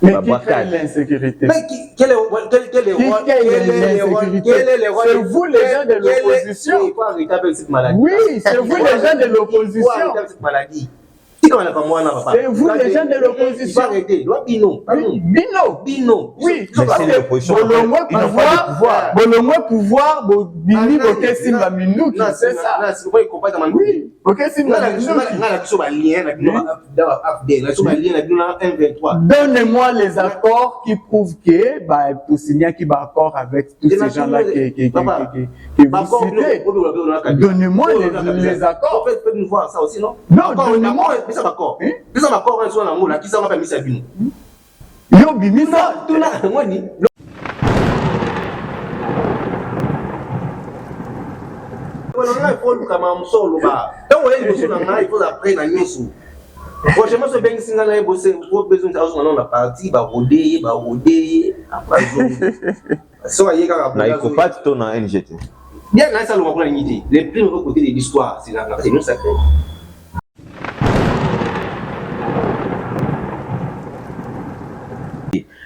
Mais qui crée l'insécurité? Mais quel est le rôle? C'est vous les gens de l'opposition. Il faut arrêter avec cette maladie. Oui, c'est vous les gens de l'opposition. Il faut arrêter avec cette maladie. C'est vous les gens de l'opposition. Il faut arrêter. Il doit Bino. Bino. Oui. C'est l'opposition. Bolongo pouvoir, Bini, Boké Simba Minouki. C'est ça. Oui. Boké Simba Minouki. Donnez-moi les accords qui prouvent que tout signer qui va accord avec tous ces gens-là que vous citez. Donnez-moi les accords. Faites-nous voir ça aussi, non? Non, donnez-moi. Ça d'accord. Ça d'accord, on a un qui ça va pas mis ça bien. Yo bimisa tout là moi ni. Voilà, il faut le camam solo ba. Donc il faut après na nyoso. Franchement ce ben singa là bosser pour besoin ça on a parti ba roder après so aye ka na ikopat to na NGT. Bien là ça le va pour l'unité. Les primes côté de l'histoire, c'est nous ça.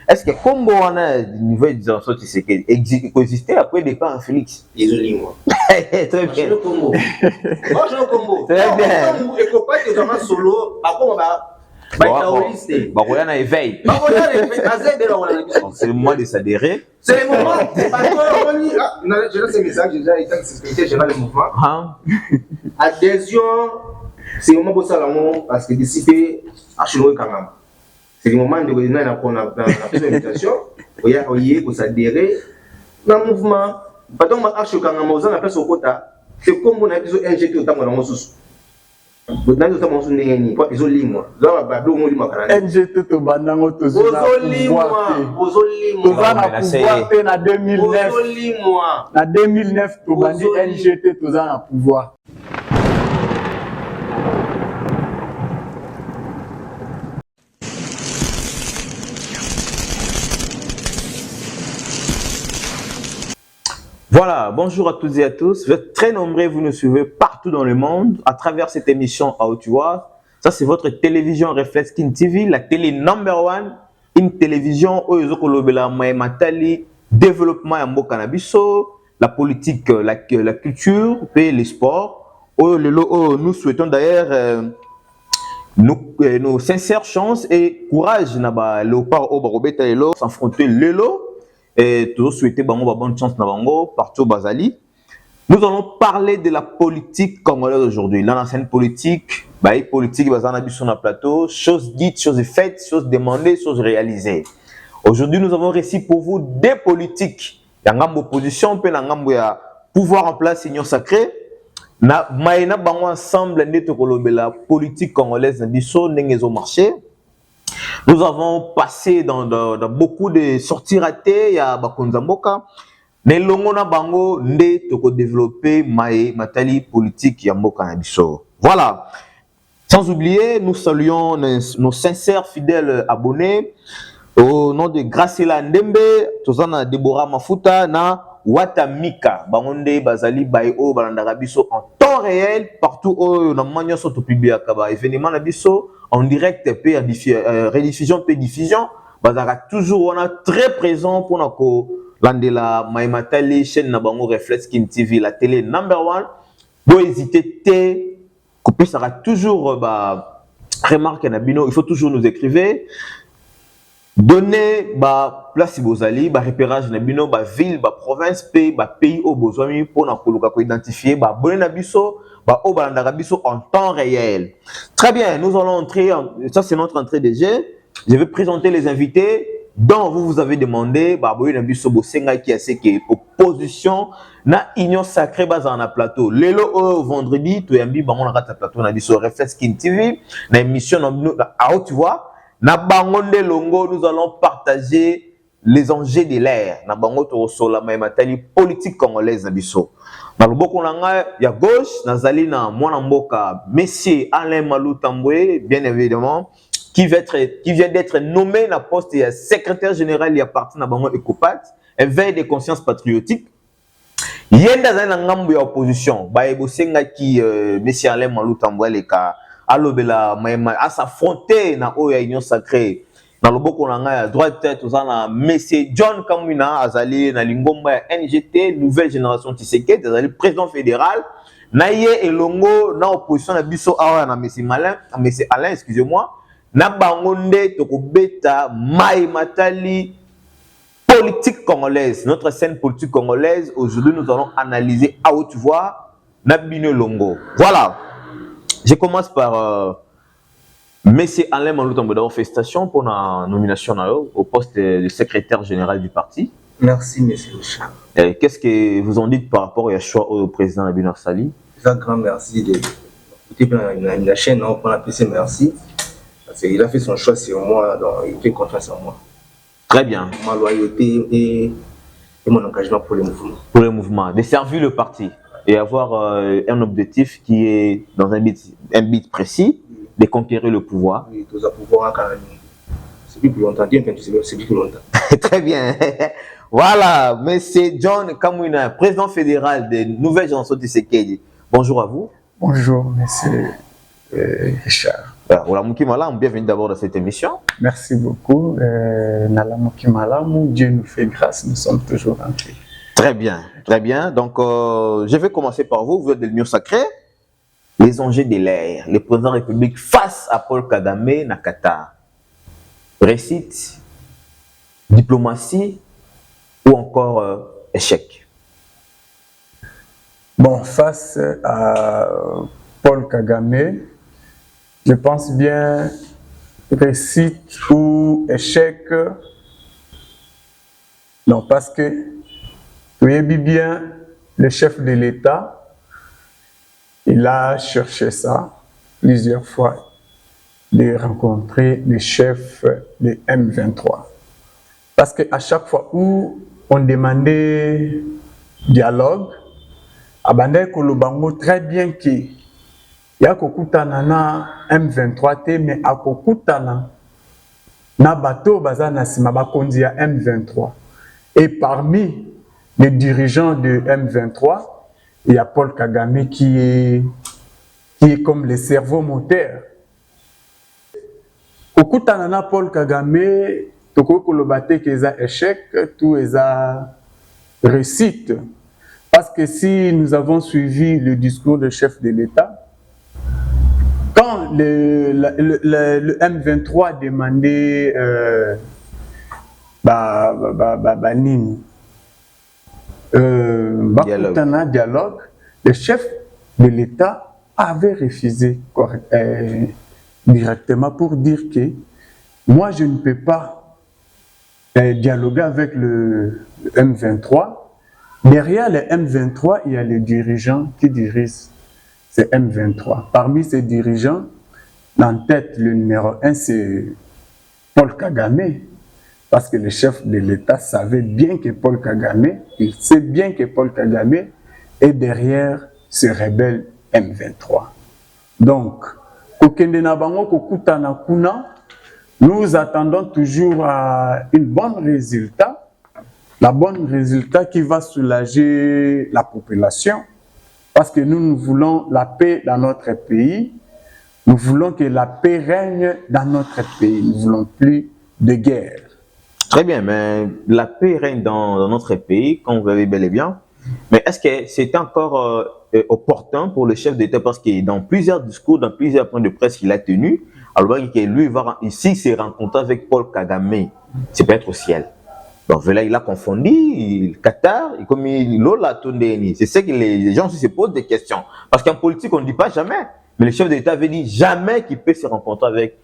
Est-ce que comme on a une nouvelle disons tu sais que existait après des camps en Félix? Désolé moi. Très bien. Le combo. Moi je le combo. Très bien. Et faut pas que ça solo, pas comme on a éveil. C'est le moment de s'adhérer. C'est le moment. J'ai lancé un message, j'ai déjà été secrétaire général du mouvement. Adhésion, c'est le moment pour ça parce que d'ici à Chinois Kangam. C'est le moment de revenir dans la présentation. Il y a s'adhérer dans le mouvement. Pas donc à Chinois Kangam, on a fait au quota. C'est comme on a besoin d'injecter autant dans mon sous. Vous n'avez pas besoin de quoi ils ont ligne moi. Là on va pas besoin de moi. NGT to bandango to zona. Pouvoir na 2009. Na 2009 to bandi NGT to zana pouvoir. Voilà, bonjour à toutes et à tous. Vous êtes très nombreux, vous nous suivez partout dans le monde à travers cette émission à Haute-Voix. Ça, c'est votre télévision Reflex King TV, la télé number one, une télévision où matali développement en Bokanabiso, la politique, la culture et les sports. Nous souhaitons d'ailleurs nos sincères chances et courage naba léopard au barobeta elo s'affronter l'élo. Et toujours souhaiter bonne chance partout Bazali. Nous allons parler de la politique congolaise aujourd'hui. Dans la scène politique, politique bazana sur le plateau, choses dites, choses faites, choses demandées, choses réalisées. Aujourd'hui, nous avons réussi pour vous des politiques. Il y a une opposition, puis il y a pouvoir en place, union sacrée. Na maïna bango ensemble la politique congolaise na biso n'engezo marché. Nous avons passé dans beaucoup de sorties ratées, il y a Bakonzamboka. Mais l'ongona bango nde toko développer matali politique yamboka na biso. Voilà. Sans oublier, nous saluons nos sincères fidèles abonnés au nom de Gracela Ndembe, Tozana Deborah Mafuta na Watamika, Bangonde Bazali Bayo Balandara biso en temps réel partout où na manyo soto publié akaba événement na biso en direct et rediffusion et diffusion bazara toujours on a très présent pour nako landela maimatali chaîne na bango Reflex King TV la télé number one. Bo hésiter té que ça sera toujours remarque na bino, il faut toujours nous écrire. Donner place bozali repérage na bino ville province pays au besoin pour na koluka ko identifier bonne na biso au balandaka biso en temps réel. Très bien, nous allons entrer ça c'est notre entrée de jeu. Je vais présenter les invités dont vous avez demandé boye na biso bosenga qui a ce que opposition na union sacrée basa na plateau lelo vendredi to yambi bango na kata plateau na biso Reflex King TV na émission na Haute-Voix. Na bangonde longo, nous allons partager les enjeux de l'air. Na bango to sola matali politique congolaise na biso. Na loboko nanga ya gauche, nazali na mwana mboka Monsieur Alain Malou Tamboué, bien évidemment, qui vient d'être nommé na poste de secrétaire général ya parti na bango Ecopat, éveil des consciences patriotiques. Yenda zali na ngambu ya opposition, ebo senga ki Monsieur Alain Malou Tamboué leka alobela à s'affronter na oya union sacrée Dans le boko à droite, tout ça, Monsieur John Kamwina, Azali, na Lingomba, NGT, nouvelle génération Tshisekedi, Azali, président fédéral. Naye et Longo, na opposition, na biso, na Monsieur Alain, excusez-moi. Na bangonde, toko beta, Mai Matali, politique congolaise, notre scène politique congolaise. Aujourd'hui, nous allons analyser à haute voix, Nabino Longo. Voilà. Je commence par Monsieur Alain Maloutambo. D'abord, félicitations pour la nomination au poste de secrétaire général du parti. Merci, monsieur Richard. Qu'est-ce que vous en dites par rapport au choix au président Abino Sali? Un grand merci de la chaîne, on a appelé merci. Parce qu'il a fait son choix sur moi, donc il fait confiance en moi. Très bien. Ma loyauté et mon engagement pour le mouvement. Pour le mouvement, de servir le parti et avoir un objectif qui est dans un but précis, de conquérir le pouvoir. Oui, tout ça pouvoir quand même. C'est plus longtemps, c'est plus longtemps. Très bien. Voilà, monsieur John Kamwina, président fédéral de Nouvelle Génération Tshisekedi. Bonjour à vous. Bonjour, monsieur Richard. Bienvenue d'abord dans cette émission. Merci beaucoup. Nalamuki Malamu, Dieu nous fait grâce, nous sommes toujours en paix. Très bien, très bien. Donc, je vais commencer par vous. Vous êtes de l'Union Sacrée. Les enjeux de l'ère, le président de la République face à Paul Kagame na Qatar. Réussite, diplomatie ou encore échec? Bon, face à Paul Kagame, je pense bien réussite ou échec. Non, parce que vous voyez bien, le chef de l'État, il a cherché ça plusieurs fois, de rencontrer le chef de M23. Parce qu'à chaque fois où on demandait dialogue, Abandé Kolobango très bien que ya kokutana na M23 mais akokutana na bato bazana sima bakonzi ya M23. Et parmi les dirigeants de M23, il y a Paul Kagame qui est comme le cerveau moteur. Kokutana na Paul Kagame, toko kolobate que ça échec, tout est réussite. Parce que si nous avons suivi le discours du chef de l'État, quand le M23 demandait dialogue, le chef de l'État avait refusé directement pour dire que moi je ne peux pas dialoguer avec le M23. Derrière le M23, il y a les dirigeants qui dirigent ce M23. Parmi ces dirigeants, en tête, le numéro 1, c'est Paul Kagame. Parce que le chef de l'État savait bien que Paul Kagame, il sait bien que Paul Kagame est derrière ce rebelle M23. Donc, nous attendons toujours un bon résultat. La bonne résultat qui va soulager la population, parce que nous voulons la paix dans notre pays, nous voulons que la paix règne dans notre pays, nous ne voulons plus de guerre. Très bien, mais la paix règne dans notre pays, comme vous l'avez bel et bien, mais est-ce que c'était encore opportun pour le chef d'État, parce que dans plusieurs discours, dans plusieurs points de presse qu'il a tenus, alors que lui, ici, s'est rencontré avec Paul Kagame, c'est peut-être au ciel. Donc là, il a confondu le Qatar, et comme il l'a tourné. C'est ça que les gens se posent des questions. Parce qu'en politique, on ne dit pas jamais. Mais le chef d'État avait dit jamais qu'il peut se rencontrer avec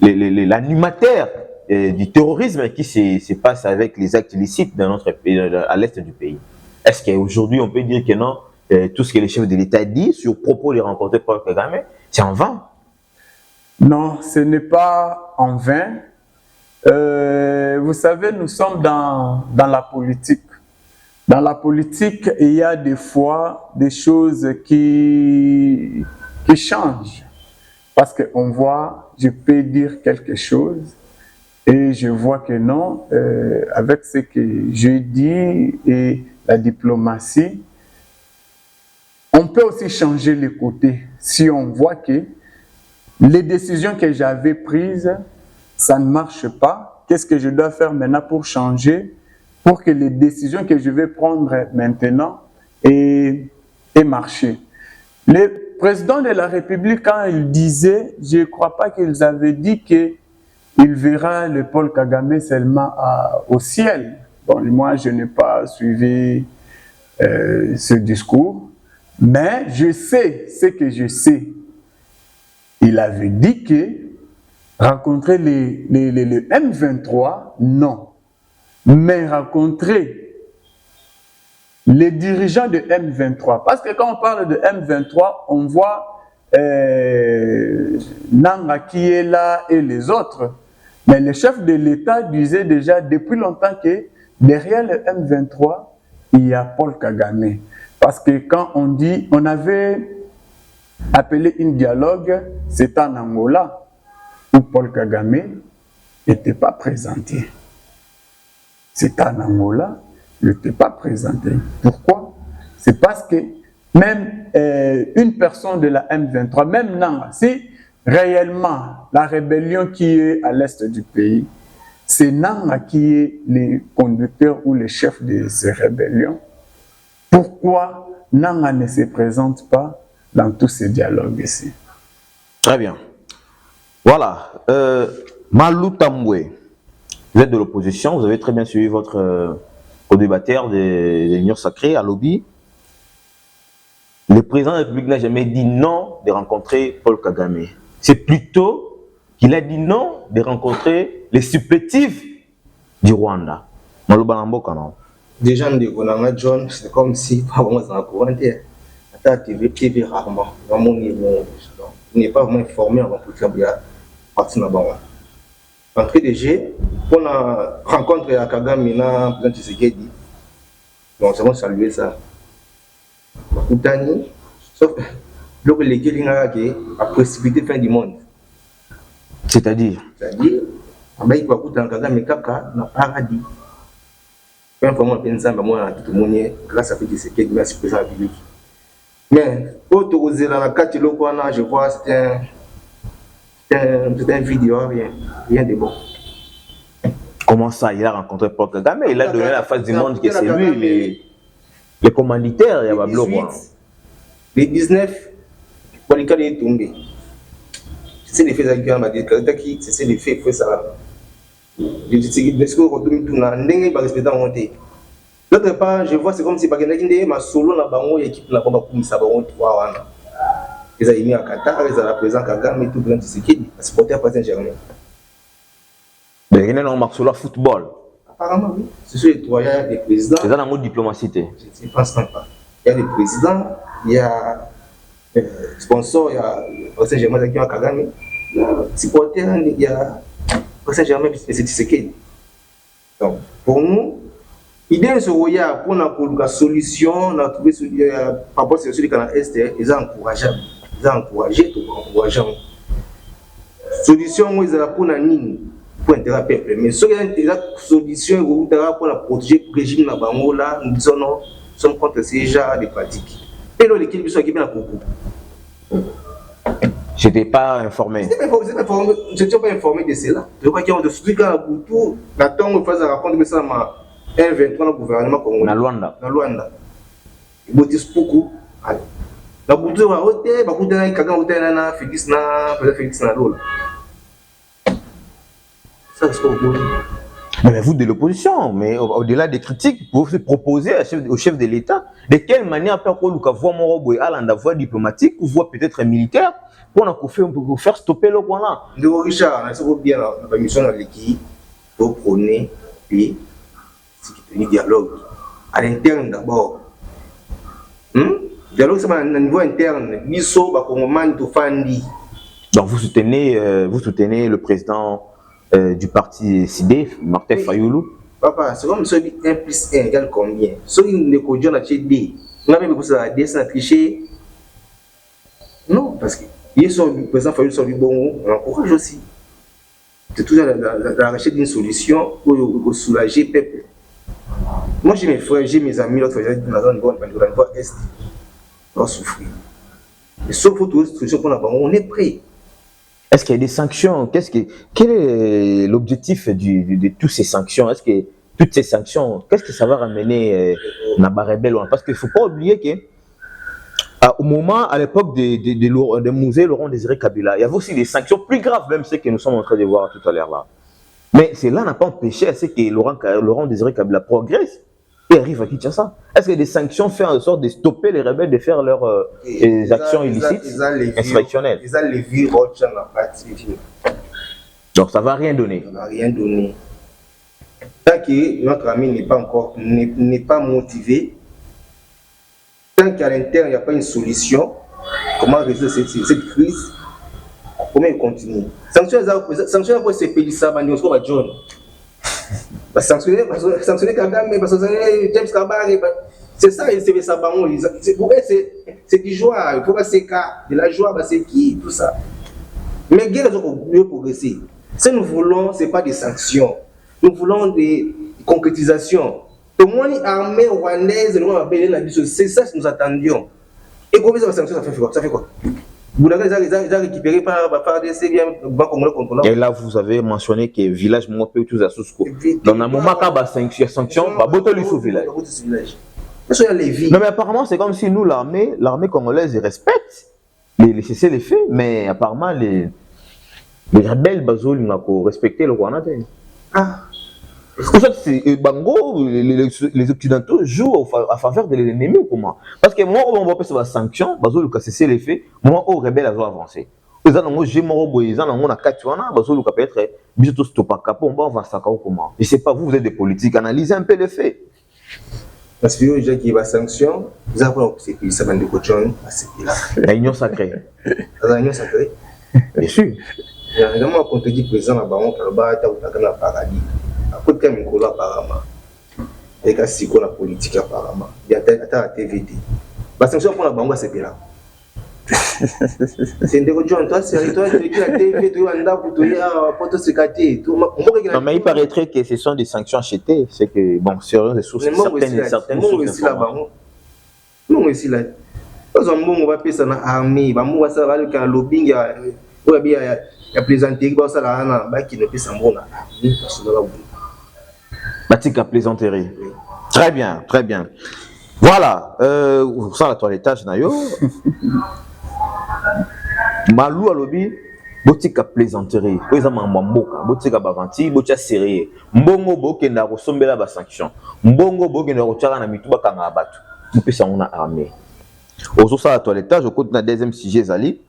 l'animateur du terrorisme qui se passe avec les actes illicites dans notre pays, à l'est du pays. Est-ce qu'aujourd'hui, on peut dire que non, tout ce que le chef de l'État dit sur propos de rencontrer Paul Kagame, c'est en vain? Non, ce n'est pas en vain. Vous savez, nous sommes dans la politique. Dans la politique, il y a des fois des choses qui changent. Parce qu'on voit, je peux dire quelque chose et je vois que non, avec ce que je dis et la diplomatie, on peut aussi changer les côtés. Si on voit que les décisions que j'avais prises ça ne marche pas. Qu'est-ce que je dois faire maintenant pour changer, pour que les décisions que je vais prendre maintenant aient marché? Le président de la République, quand il disait, je ne crois pas qu'ils avaient dit qu'il verra le Paul Kagame seulement au ciel. Bon, moi, je n'ai pas suivi ce discours, mais je sais ce que je sais. Il avait dit que rencontrer le M23, non. Mais rencontrer les dirigeants de M23. Parce que quand on parle de M23, on voit Nanga qui est là et les autres. Mais le chef de l'État disait déjà depuis longtemps que derrière le M23, il y a Paul Kagame. Parce que quand on dit, on avait appelé un dialogue, c'était en Angola, où Paul Kagame n'était pas présenté. C'était en Angola, il n'était pas présenté. Pourquoi? C'est parce que même une personne de la M23, même Nanga, si réellement la rébellion qui est à l'est du pays, c'est Nanga qui est le conducteur ou le chef de ces rébellions, pourquoi Nanga ne se présente pas dans tous ces dialogues ici? Très bien. Voilà. Malou Tamboué, vous êtes de l'opposition, vous avez très bien suivi votre co-débatteur des Unions Sacrées à Lobby. Le président de la République n'a jamais dit non de rencontrer Paul Kagame. C'est plutôt qu'il a dit non de rencontrer les supplétifs du Rwanda. Malou Balamboka, non? Déjà, John, c'est comme si, pas vraiment dans la couronne, à TV rarement. Dans mon niveau, il n'est pas vraiment informé avant pour partir là-bas. Entrée de G, on a rencontré à Kagame, maintenant, président Tshisekedi. Donc, c'est bon, saluer ça. Koutani, sauf que les Kélinga a précipité fin du monde. C'est-à-dire, il va écouter Kagame Kaka dans le paradis. Vraiment, tout le monde, grâce à Tshisekedi, merci président de la République. Mais, autorisé dans la carte, je vois, c'est un vidéo, rien de bon. Comment ça, il a rencontré Paul Kagame? Il a donné la face du monde que c'est lui, les commanditaires, il y a Bablo. Les 19, Walikali est tombé. C'est les faits qui c'est les faits, il faut ça. D'autre part, je vois c'est comme si ma solo na bango équipe na komba kumisa bango 3 wana. Ils ont mis à Qatar, ils ont la présence Kagame et tout grand Tshisekedi, supporter Paris Saint-Germain. Mais il y a un Marcelo football. Apparemment oui. C'est sur les trois, il y a des présidents. C'est dans la diplomatie. Je ne pense pas. Il y a des présidents, il y a sponsors, il y a Paris Saint-Germain qui a Kagame. Supporter, il y a Paris Saint-Germain et Tshisekedi. Donc pour nous, l'idée de ce roya pour la solution, on a trouvé par rapport à celui qui est dans l'Est, ils ont encouragé. Ils ont encouragé, tout encourageant. Solution, ils ont pour la ligne, pour intérêt peuple. Mais ce qui est la solution, ils ont pour la protéger le régime de la Bangola, nous disons non, nous sommes contre ces genres de pratiques. Et là, l'équipe qui est dans le concours. Je n'étais pas informé. Je n'étais pas informé de cela. Je crois qu'il y a des trucs à la boutou, la tombe, on fait un rapport de ça, M23 dans le gouvernement congolais. Na Luanda. Na Luanda. Il y a des beaucoup. La boutique va ôter, va coûter un Kagame, na Félix na, peut-être Félix na Lola. Ça c'est pas bon. Mais vous de l'opposition, mais au-delà des critiques, vous pouvez proposer au chef de l'État de quelle manière peut qu'on voit mon robot à la voie diplomatique ou voie peut-être militaire pour faire stopper le Rwanda. De Richard, on a bien la mission dans l'équipe pour prôner et un dialogue à l'interne d'abord. Dialogue c'est à un niveau interne. Donc vous soutenez le président du parti CID, Martin Fayoulou. Papa, c'est comme celui 1 plus 1 égale combien? Celui qui ne conduit pas D. On a même que ça D sans tricher. Non, parce que le président Fayoulou sur du bon, on encourage aussi. C'est toujours la recherche d'une solution pour soulager le peuple. Moi j'ai mes frères, j'ai mes amis, l'autre fois j'ai dit dans la voie est, on va souffrir. Mais sauf pour trouver une solution pour la banque, on est prêt. Est-ce qu'il y a des sanctions? Quel est l'objectif de toutes ces sanctions? Est-ce que toutes ces sanctions, qu'est-ce que ça va ramener dans la rebelle? Parce qu'il ne faut pas oublier que au moment, à l'époque de Mouzé Laurent Désiré Kabila, il y avait aussi des sanctions plus graves, même ce que nous sommes en train de voir tout à l'heure là. Mais cela n'a pas empêché à ce que Laurent Désiré Kabila progresse et arrive à Kinshasa. Est-ce que des sanctions font en sorte de stopper les rebelles de faire leurs actions illicites, insurrectionnelles? Ils ont les vies roches dans la pratique. Donc ça ne va rien donner. Ça ne va rien donner. Tant que notre ami n'est pas motivé, tant qu'à l'intérieur il n'y a pas une solution, comment résoudre cette crise? Comment il continue? Sanctionner pour ces pays, ça va nous faire John. Sanctionner Kagame, sanctionner James Kabare, c'est ça, c'est ça. Pour eux, c'est du joie. Il faut pas ces cas de la joie, c'est qui, tout ça. Mais guerre, nous mieux progresser. Ce que nous voulons, ce n'est pas des sanctions. Nous voulons des concrétisations. Tout le monde armée rwandaise, c'est ça que nous attendions. Et combien de sanctions ça fait quoi? Vous l'avez récupéré par RDC, et là, vous avez mentionné que le village Mopé, tout ça, dans un moment, quand il y a sanctions, il y a beaucoup de village. Non, mais apparemment, c'est comme si nous, l'armée congolaise, respecte les cessez-les-feux, mais apparemment, les rebelles, ils ont respecté le Rwanda. Ah. Bango, les Occidentaux jouent à faveur de l'ennemi ou comment? Parce que moi, on va passer la sanction, Bazo Luka cesser les faits, moi, aux rebelles, ils ont avancé. Ils ont j'ai moro, ils ont un Katuana, Bazo Luka peut être bientôt stopper capo, on va avancer comment? Et c'est pas vous êtes des politiques, analysez un peu les faits. Parce que les gens qui ont des sanctions, ils ont ces pays, ça va de cochon, c'est là. La union sacrée. La union sacrée? Bien sûr. Il y a vraiment un contenu présent là-bas, on va dans le paradis. Après, quand même, apparemment, et quand c'est quoi la politique, apparemment, il y a la TVT. Parce que si on prend la banque, c'est là. C'est une dérogation, toi, c'est toi, tu as la TV, tu as un dab, tu as porte sécaté. Non, mais il paraîtrait que ce sont des sanctions achetées. C'est que, bon, sur les sources, certaines sources. Non, mais si là. Parce qu'on va payer ça dans l'armée, on va savoir que le lobbying, il y a plaisanterie, qui ne peut pas s'en aller. Batik à plaisanterie. Très bien, très bien. Voilà, ça la toilettage nayo. Malou à lobby, botik à plaisanterie. Vous avez mamboka, botik à bavanti, botik à sérieux. Mbongo boke na rosombela ba sanction. Mbongo boke na rochara na mituba kanga abatu. Mpe ça on a armé. Ozo ça la toilettage, au côté na deuxième sujet zali.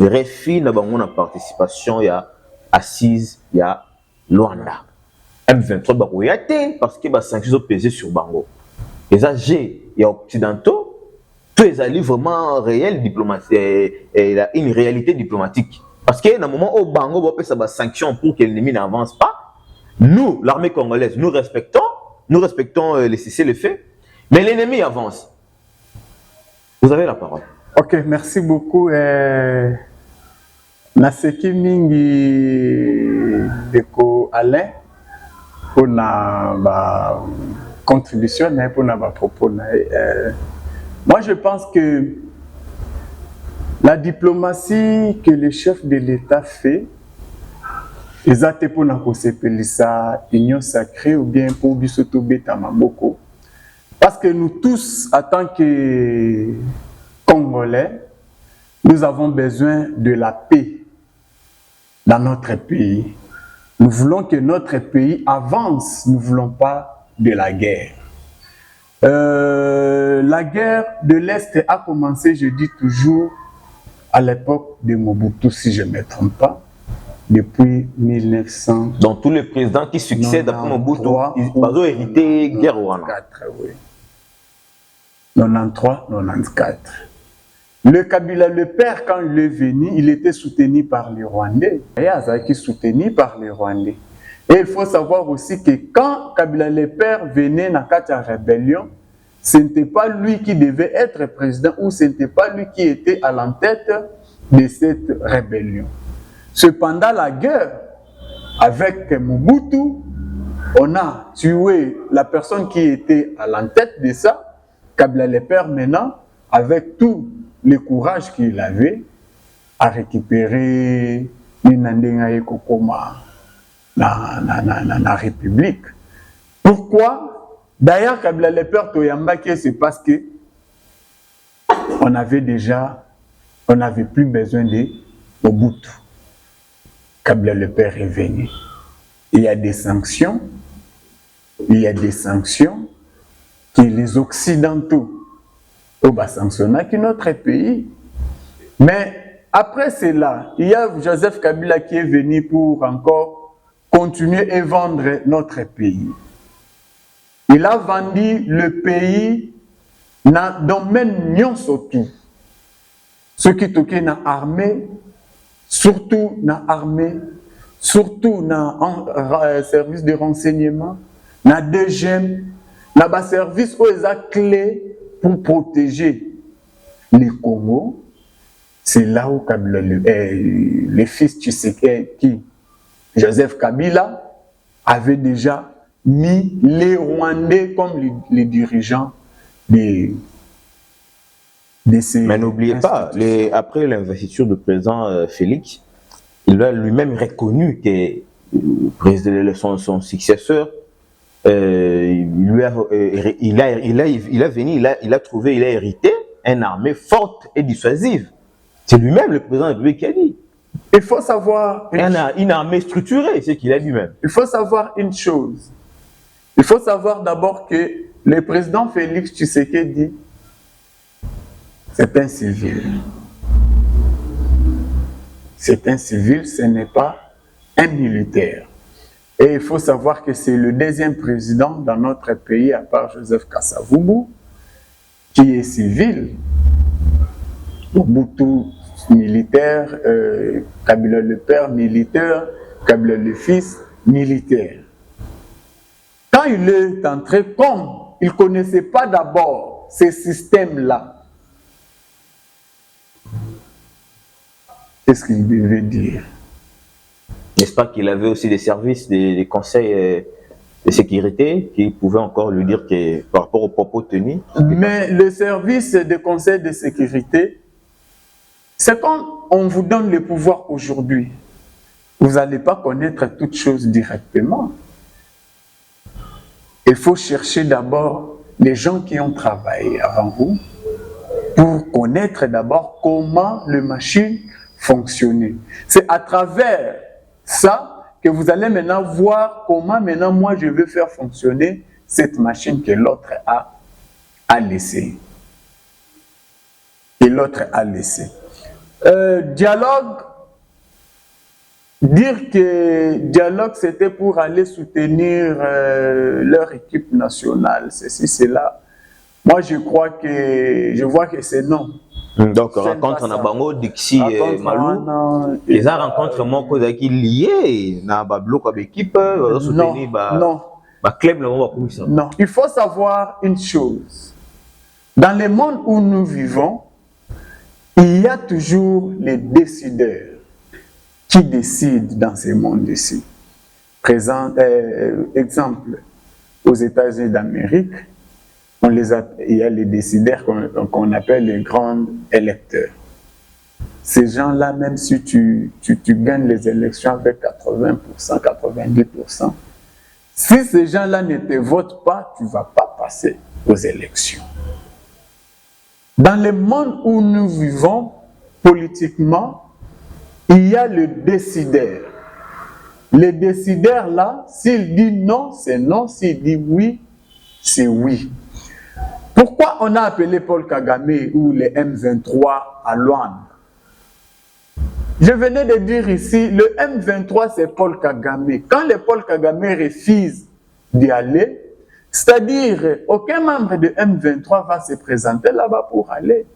Refi na bango na participation ya assise ya Luanda. M23 bakoyate parce que les sanctions ont pesé sur Bango. Les AG et occidentaux, tout les alliés vraiment réel diplomatique et une réalité diplomatique. Parce que dans le moment où Bango va faire des sanctions pour que l'ennemi n'avance pas, nous, l'armée congolaise, nous respectons les cessez-le-feu, mais l'ennemi avance. Vous avez la parole. Ok, merci beaucoup. Naseki mingi Deko Alain. Pour ma contribution, pour ma propos. Moi, je pense que la diplomatie que le chef de l'État fait, ils ont été pour la union sacrée ou bien pour Bisoto Beta Maboko. Parce que nous tous, en tant que Congolais, nous avons besoin de la paix dans notre pays. Nous voulons que notre pays avance, nous ne voulons pas de la guerre. La guerre de l'Est a commencé, je dis toujours, à l'époque de Mobutu, si je ne me trompe pas, depuis 1900. Donc tous les présidents qui succèdent après Mobutu, ils ont hérité guerre rwanda. Oui. 93, 94. Le Kabila, le père, quand il est venu, il était soutenu par les Rwandais. Il était soutenu par les Rwandais. Et il faut savoir aussi que quand Kabila, le père, venait dans la rébellion, ce n'était pas lui qui devait être président ou ce n'était pas lui qui était à l'entête de cette rébellion. Cependant, la guerre avec Mobutu, on a tué la personne qui était à l'entête de ça. Kabila, le père, maintenant, avec tout le courage qu'il avait à récupérer na République. Pourquoi? D'ailleurs, Kabila le père Toyambaki, c'est parce que on n'avait plus besoin de Mobutu. Kabila le père est venu. Il y a des sanctions que les Occidentaux ont sanctionné qui notre pays. Mais après cela, il y a Joseph Kabila qui est venu pour encore continuer et vendre notre pays. Il a vendu le pays dans le domaine surtout. Ce qui toquait dans l'armée, surtout dans l'armée, surtout dans le service de renseignement, dans le DGM, dans le service où ils ont clé pour protéger les Congo. C'est là où Kabila, le fils Tshisekedi, Joseph Kabila, avait déjà mis les Rwandais comme les dirigeants de ces. Mais n'oubliez pas, après l'investiture du président Félix, il a lui-même reconnu que son successeur, il a hérité une armée forte et dissuasive. C'est lui-même le président de la République qui a dit. Il faut savoir une armée structurée, c'est ce qu'il a dit même. Il faut savoir une chose. Il faut savoir d'abord que le président Félix Tshisekedi, c'est un civil. C'est un civil, ce n'est pas un militaire. Et il faut savoir que c'est le deuxième président dans notre pays, à part Joseph Kasavubu, qui est civil. Mobutu militaire, Kabila le père militaire, Kabila le fils militaire. Quand il est entré, comme il ne connaissait pas d'abord ces systèmes-là, qu'est-ce qu'il devait dire? N'est-ce pas qu'il avait aussi des services, des conseils de sécurité qui pouvaient encore lui dire que par rapport aux propos tenus? Mais le service de conseil de sécurité, c'est quand on vous donne le pouvoir aujourd'hui, vous n'allez pas connaître toutes choses directement. Il faut chercher d'abord les gens qui ont travaillé avant vous pour connaître d'abord comment les machines fonctionnaient. C'est à travers ça que vous allez maintenant voir comment maintenant moi je veux faire fonctionner cette machine que l'autre a laissée. Et l'autre a laissé. Dialogue, dire que dialogue c'était pour aller soutenir leur équipe nationale, ceci, cela. Moi je vois que c'est non. Donc rencontre na bango Dixi et Malou, les rencontres moko qui liées na ba bloc avec équipe soutenir ba club le ba commission. Non, il faut savoir une chose. Dans le monde où nous vivons, il y a toujours les décideurs qui décident dans ce monde-ci. Exemple, aux États-Unis d'Amérique, il y a les décideurs qu'on appelle les grands électeurs. Ces gens-là, même si tu gagnes les élections avec 80%, 90%, si ces gens-là ne te votent pas, tu ne vas pas passer aux élections. Dans le monde où nous vivons, politiquement, il y a le décideur. Le décideur là, s'il dit non, c'est non. S'il dit oui, c'est oui. Pourquoi on a appelé Paul Kagame ou les M23 à Luanda? Je venais de dire ici, le M23 c'est Paul Kagame. Quand le Paul Kagame refuse d'y aller, c'est-à-dire aucun membre de M23 va se présenter là-bas pour aller.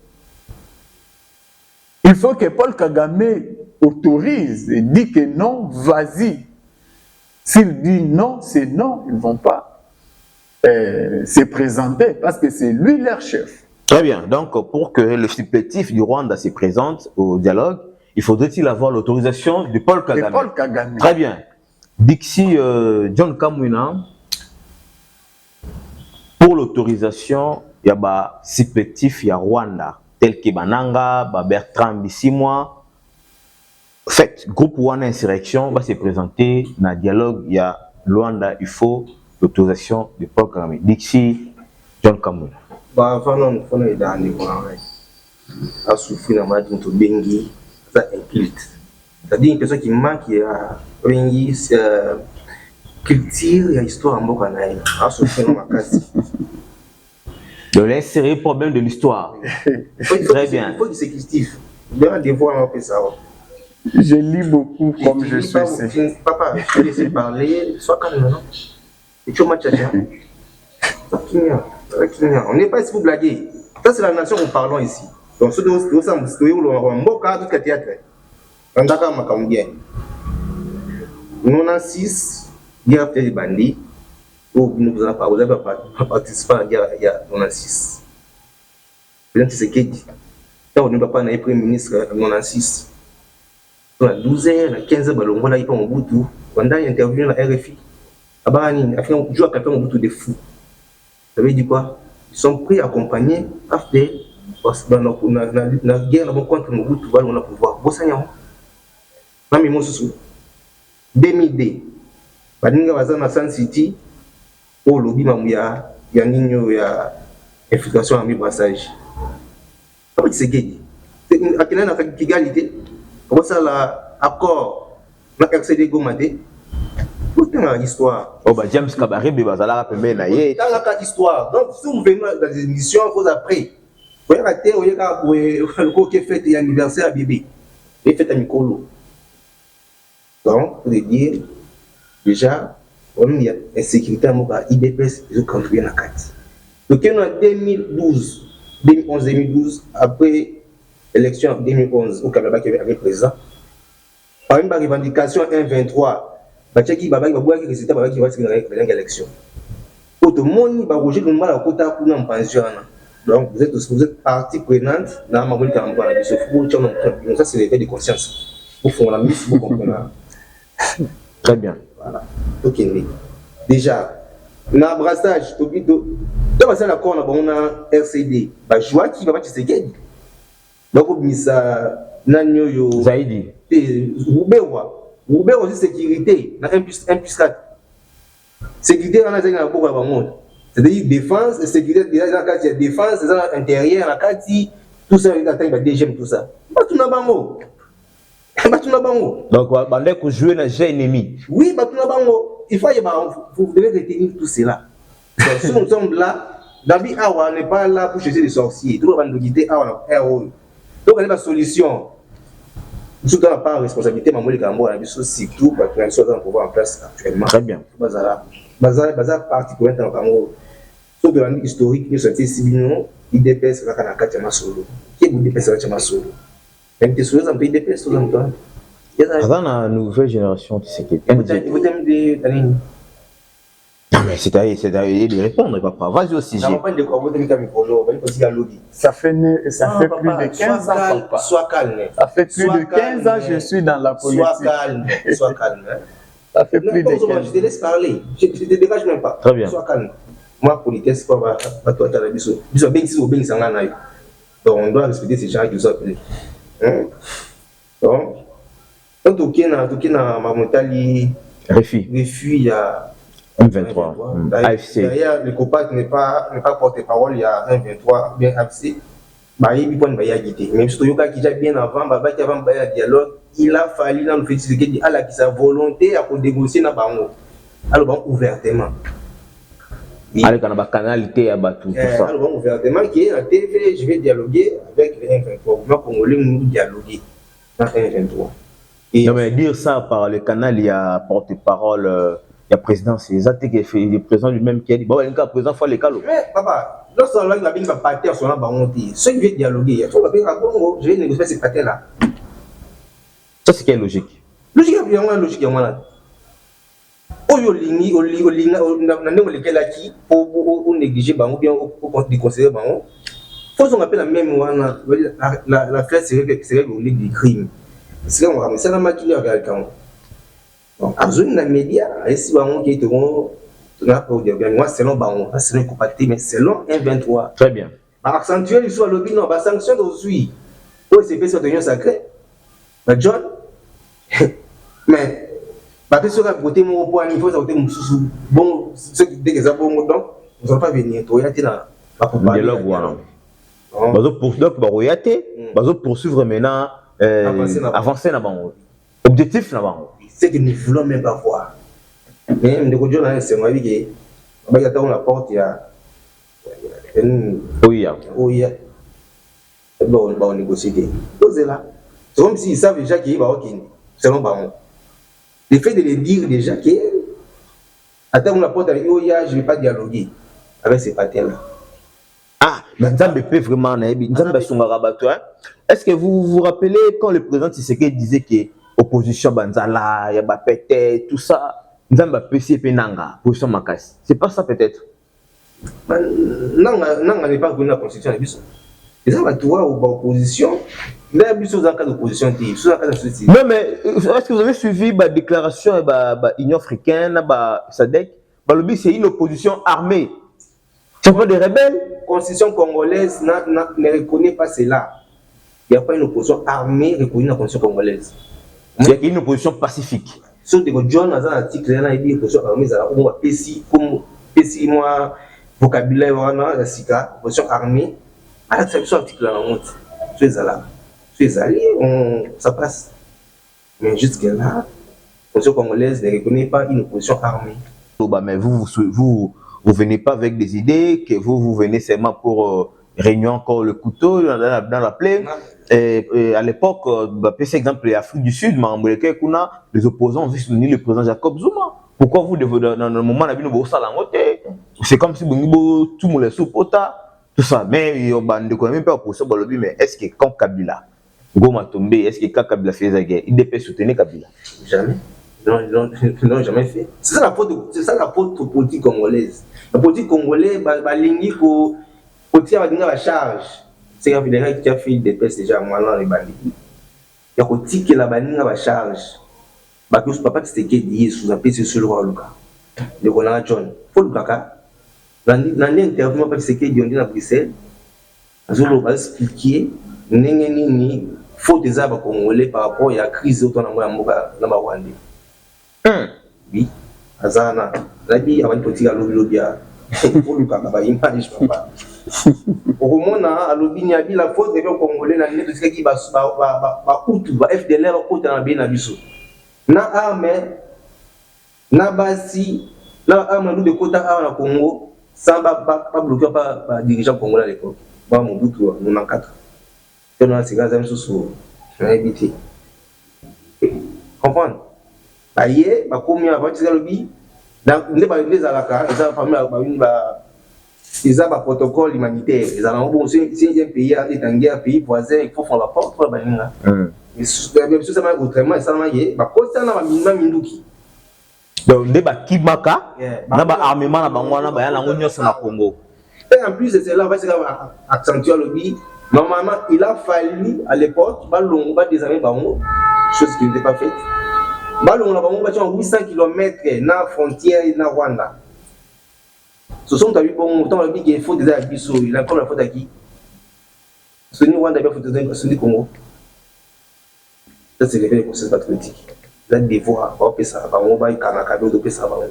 Il faut que Paul Kagame autorise et dit que non, vas-y. S'il dit non, c'est non, ils ne vont pas se présenter parce que c'est lui leur chef. Très bien. Donc, pour que le supplétif du Rwanda se présente au dialogue, il faudrait-il avoir l'autorisation de Paul Kagame. De Paul Kagame. Très bien. Dixi John Kamwina, pour l'autorisation, il y a un supplétif, il y a Rwanda, tel que Bananga, Bertrand Bisimwa, fait, groupe One Insurrection va se présenter dans le dialogue. Il y a Luanda, il faut l'autorisation de Paul Kagame. Dixie, John Kamoun. Avant, on est dans les coins. À souffrir dans ma vie, Bengi, ça inculte. C'est-à-dire une personne qui manque, il y a Bengi, culture, il y a histoire en Bokanaï. À souffrir dans ma casse. De l'insérer problème de l'histoire. Très bien. Il faut que c'est cultif. Il y a des fois, on peut savoir. Je lis beaucoup comme je suis ici. Papa, je te laisse parler, sois calme, non? Et tu m'as tchatché. On n'est pas ici pour blaguer. Ça, c'est la nation où nous parlons ici. Donc, ce que nous sommes, c'est que nous avons un cadre de théâtre. On a un bien. Nous avons 6 guerres des bandits. Vous avez participé à la guerre, il y a 6. Président Tshisekedi. Quand on ne va pas être Premier ministre, on a 6. Dans la 12h, la 15h, on va aller pour Mobutu. On a intervenu dans la RFI. Abani, on joue à quelqu'un Mobutu de fou. Ça veut dire quoi? Ils sont pris à accompagner AFD. Parce que dans la guerre, contre Mobutu, on a pouvoir. Bossagnan. Nami Mosusu. 2002. Badinga Wazan na Sun City. Au lobby, il y a infiltration en mi-brassage. Après, c'est gay. À quel moment on égalité? Comment ça, l'accord, la RCD Gomade? Tout est l'histoire. Oh, bah, James Kabaré, Bazala, Rapembe, Naye. Dans la histoire. Donc, si vous venez dans les émissions, il faut après. Vous voyez, le coq qui est fait l'anniversaire à bébé. Il est fait à Mikolo. Donc, pour dire, déjà, on y a insécurité à Moka, IDPS, ils ont contribué à la carte. Donc, en 2011-2012, après l'élection en 2011, au Canada qui avait président, par une revendication 1-23, Bachaki Babaki Babouaki résultat Babaki va se gagner l'élection. Tout le monde va roger le mal à côté pour nous en pension. Donc, vous êtes partie prenante dans ma volonté en bas. Ça, c'est l'état de conscience. Au fond, la mise, vous comprenez. Très bien. Voilà. Ok, déjà, dans le brassage, dans l'accord, on a RCD. Joie qui va se gagner. Donc, on a ça. Zaidi. Roubaix aussi sécurité. On a 1+4. Sécurité, on a un beaucoup à monde. C'est-à-dire défense et sécurité. Il y a la carte de défense, intérieure, la carte, tout ça, il y a des DGM, tout ça. Pas tout le monde. Donc, on va jouer dans le ennemi. Oui, il faut vous devez retenir tout cela. Donc, si nous sommes là, Dabi Awa n'est pas là pour chercher des sorciers. Tout le monde va nous guider Awa. Donc, on a une solution. Nous n'avons pas de responsabilité, mais nous avons surtout parce que nous sommes en pouvoir en place actuellement. Très bien. Bazar particulier dans le Cameroun. Sauf de l'année historique, nous sommes 6 millions, IDPS, la Kanaka, Masolo. Qui est l'IDPS, Masolo? Même tes souhaits, un peu IDPS, tout le temps. Avant la nouvelle génération, tu sais que. Vous t'aimez des années. Non, mais c'est à eux de répondre, papa. Vas-y aussi. Ça fait plus de 15 ans, papa. Sois calme. Ça fait plus de 15 ans que je suis dans la politique. Sois calme. Ça fait plus de 15 ans. Je te laisse parler. Je ne te dégage même pas. Très bien. Sois calme. Moi, politique, c'est pas toi, tu as la mission. Donc, on doit respecter ces gens qui nous ont appelés. Donc, quand tu es dans ma montagne, il y a M23, AFC. Derrière, le copain n'est pas porte-parole, il y a 1-23, bien AFC. Même si tu as bien avant, il dialogue, il a fallu dans le fait qu'il a sa volonté à négocier dans le banc. Alors, ouvertement. Avec un canalité à tout ça. Alors, ouvertement, qui est la TV, je vais dialoguer avec le 1-23. Moi, Congolais, nous dialoguer dans 1-23. Non, mais dire ça par le canal, il y a porte-parole. Il y a président, c'est exact que le président lui-même qui a dit bon, il y a un président, il faut les calo. Mais papa, lorsqu'on a dit qu'il va partir sur la banque, ceux qui veulent dialoguer, il faut que je vais négocier ces parties-là. Ça, c'est quelle logique? Logique, il y a une logique. Pour négliger ou bien pour déconseiller, il faut qu'on appelle la même la fête serait du crime. C'est la maquille à quelqu'un. Donc, à zone des médias, ici, on qui est moi, selon Baron, c'est une compatibilité, mais selon 1-23. Très bien. Accentuer l'histoire, le bilan, sanction aussi. Pour CP sur l'union sacrée, John, Mais, parce que sur la côté, mon point, il faut savoir bon, ceux qui disent que ça bon, donc, nous n'allons pas venir. Tu as la dialogue, voilà. Poursuivre maintenant, avancer là-bas. Objectif là-bas. C'est que nous ne voulons même pas voir. Mais nous disons c'est moi qui la porte, il y a. Oui, oui. Bon, on négocie. C'est là. C'est comme s'ils savent déjà qu'il va y avoir selon Baron. Le fait de les dire déjà que. Attends, la porte avec Oya, je ne vais pas dialoguer avec ces partenaires-là. Ah, mais Nzambe peut vraiment, est-ce que vous vous rappelez quand le président Tshisekedi disait que l'opposition Banzala, il y a Bapete, tout ça, Nzambe peut s'y penanga, position Makasi. C'est pas ça peut-être? Non, n'est pas connu la constitution. Les gens qui ont l'opposition, il y a des choses en cas d'opposition. Non, mais est-ce que vous avez suivi la déclaration de l'Union africaine, de SADC? Le but, c'est une opposition armée. C'est pas des rebelles? La constitution congolaise ne reconnaît pas cela. Il n'y a pas une opposition armée reconnue dans la constitution congolaise. Il y a une opposition pacifique. Sauf que John, dans un article, il y a une opposition armée, on va péci, moi, vocabulaire, la SICA, opposition armée. À la traduction article, là, tu es là. Tu es allé, ça passe. Mais jusque-là, la constitution congolaise ne reconnaît pas une opposition armée. Mais vous venez pas avec des idées, que vous venez seulement pour réunir encore le couteau dans la plaie. Et à l'époque, par exemple, l'Afrique du Sud, les opposants ont soutenir le président Jacob Zuma. Pourquoi vous, dans le moment où vous avez c'est comme si vous tout le monde est sous pota, tout ça. Mais il ne connaît même pas l'opposition, mais est-ce que quand Kabila, Goma tombé, est-ce que quand Kabila fait la guerre, il peut soutenir Kabila? Jamais. Non, ils n'ont jamais fait. C'est ça la faute politique congolaise. La politique congolaise, il faut tirer la charge. C'est un fédéral qui a fait des tests déjà dans les bandits. Il y a un ticket la bandit la charge. Parce que papa qui s'est dit sous un PC sur le roi Lucas. Le Roland John. Faut le caca. Dans l'interview, papa qui s'est dit à Bruxelles, Zolo va expliquer ni faute des arbres congolais par rapport à la crise autour de la Rwanda. Oui, Azana. La vie avant de politique à lobby. Pour le caca, il m'a dit papa. Au moment à lobby, il y a la faute des Congolais dans les deux qui va FDLR au côté de la biso. Na arme, na basi, na arme de côté à Congo, sans pas bloquer par dirigeant congolais à l'époque. Bon, mon bout, nous en 4. Et nous, c'est gaz, sous évité. Comprendre? Aïe, comme il y a un lobby, dans les alaka, ils ont un protocole humanitaire. Ils ont un pays en guerre, un pays voisin, il faut faire la porte pour la banane. Mais tout ça, autrement, ça m'a dit, donc, il y a Kimaka, il y a un armement na Congo. Et en plus de cela, on va accentuer le lobby. Normalement, il a fallu à l'époque, des années, chose qui n'était pas faite. On a 800 km dans la frontière de Rwanda. Ce sont des gens qui font des abysses. Il a encore la faute à qui? Ce n'est Rwanda qui a fait des Congo. Ça, c'est le processus patriotique. Là, des voix, on peut ça, on va y aller, on peut ça. On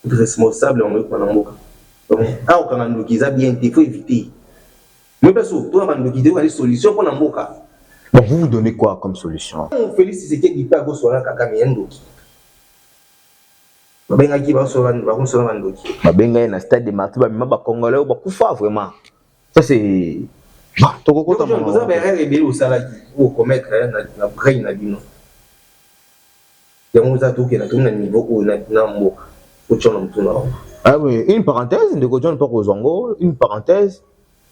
est responsable, on est donc, ah, on a un qui a bien, il faut éviter. Mais parce que toi, on a des solutions pour l'emboca. Bon, vous vous donnez quoi comme solution? On félicite ce qui est pas go sur la Kakamiendo. Babenga qui va sur la Ndoki. Babenga na stade de Matuba, mais ba Congolais ou ba Kufa vraiment. Ça c'est. Bah, tu comprends comment? Vous avez un rebelle au salarié ou commettre la brain na bino. Il y a un autre qui est à niveau où na mbo. Ah oui, une parenthèse, de Godjon pas aux Zongo, une parenthèse.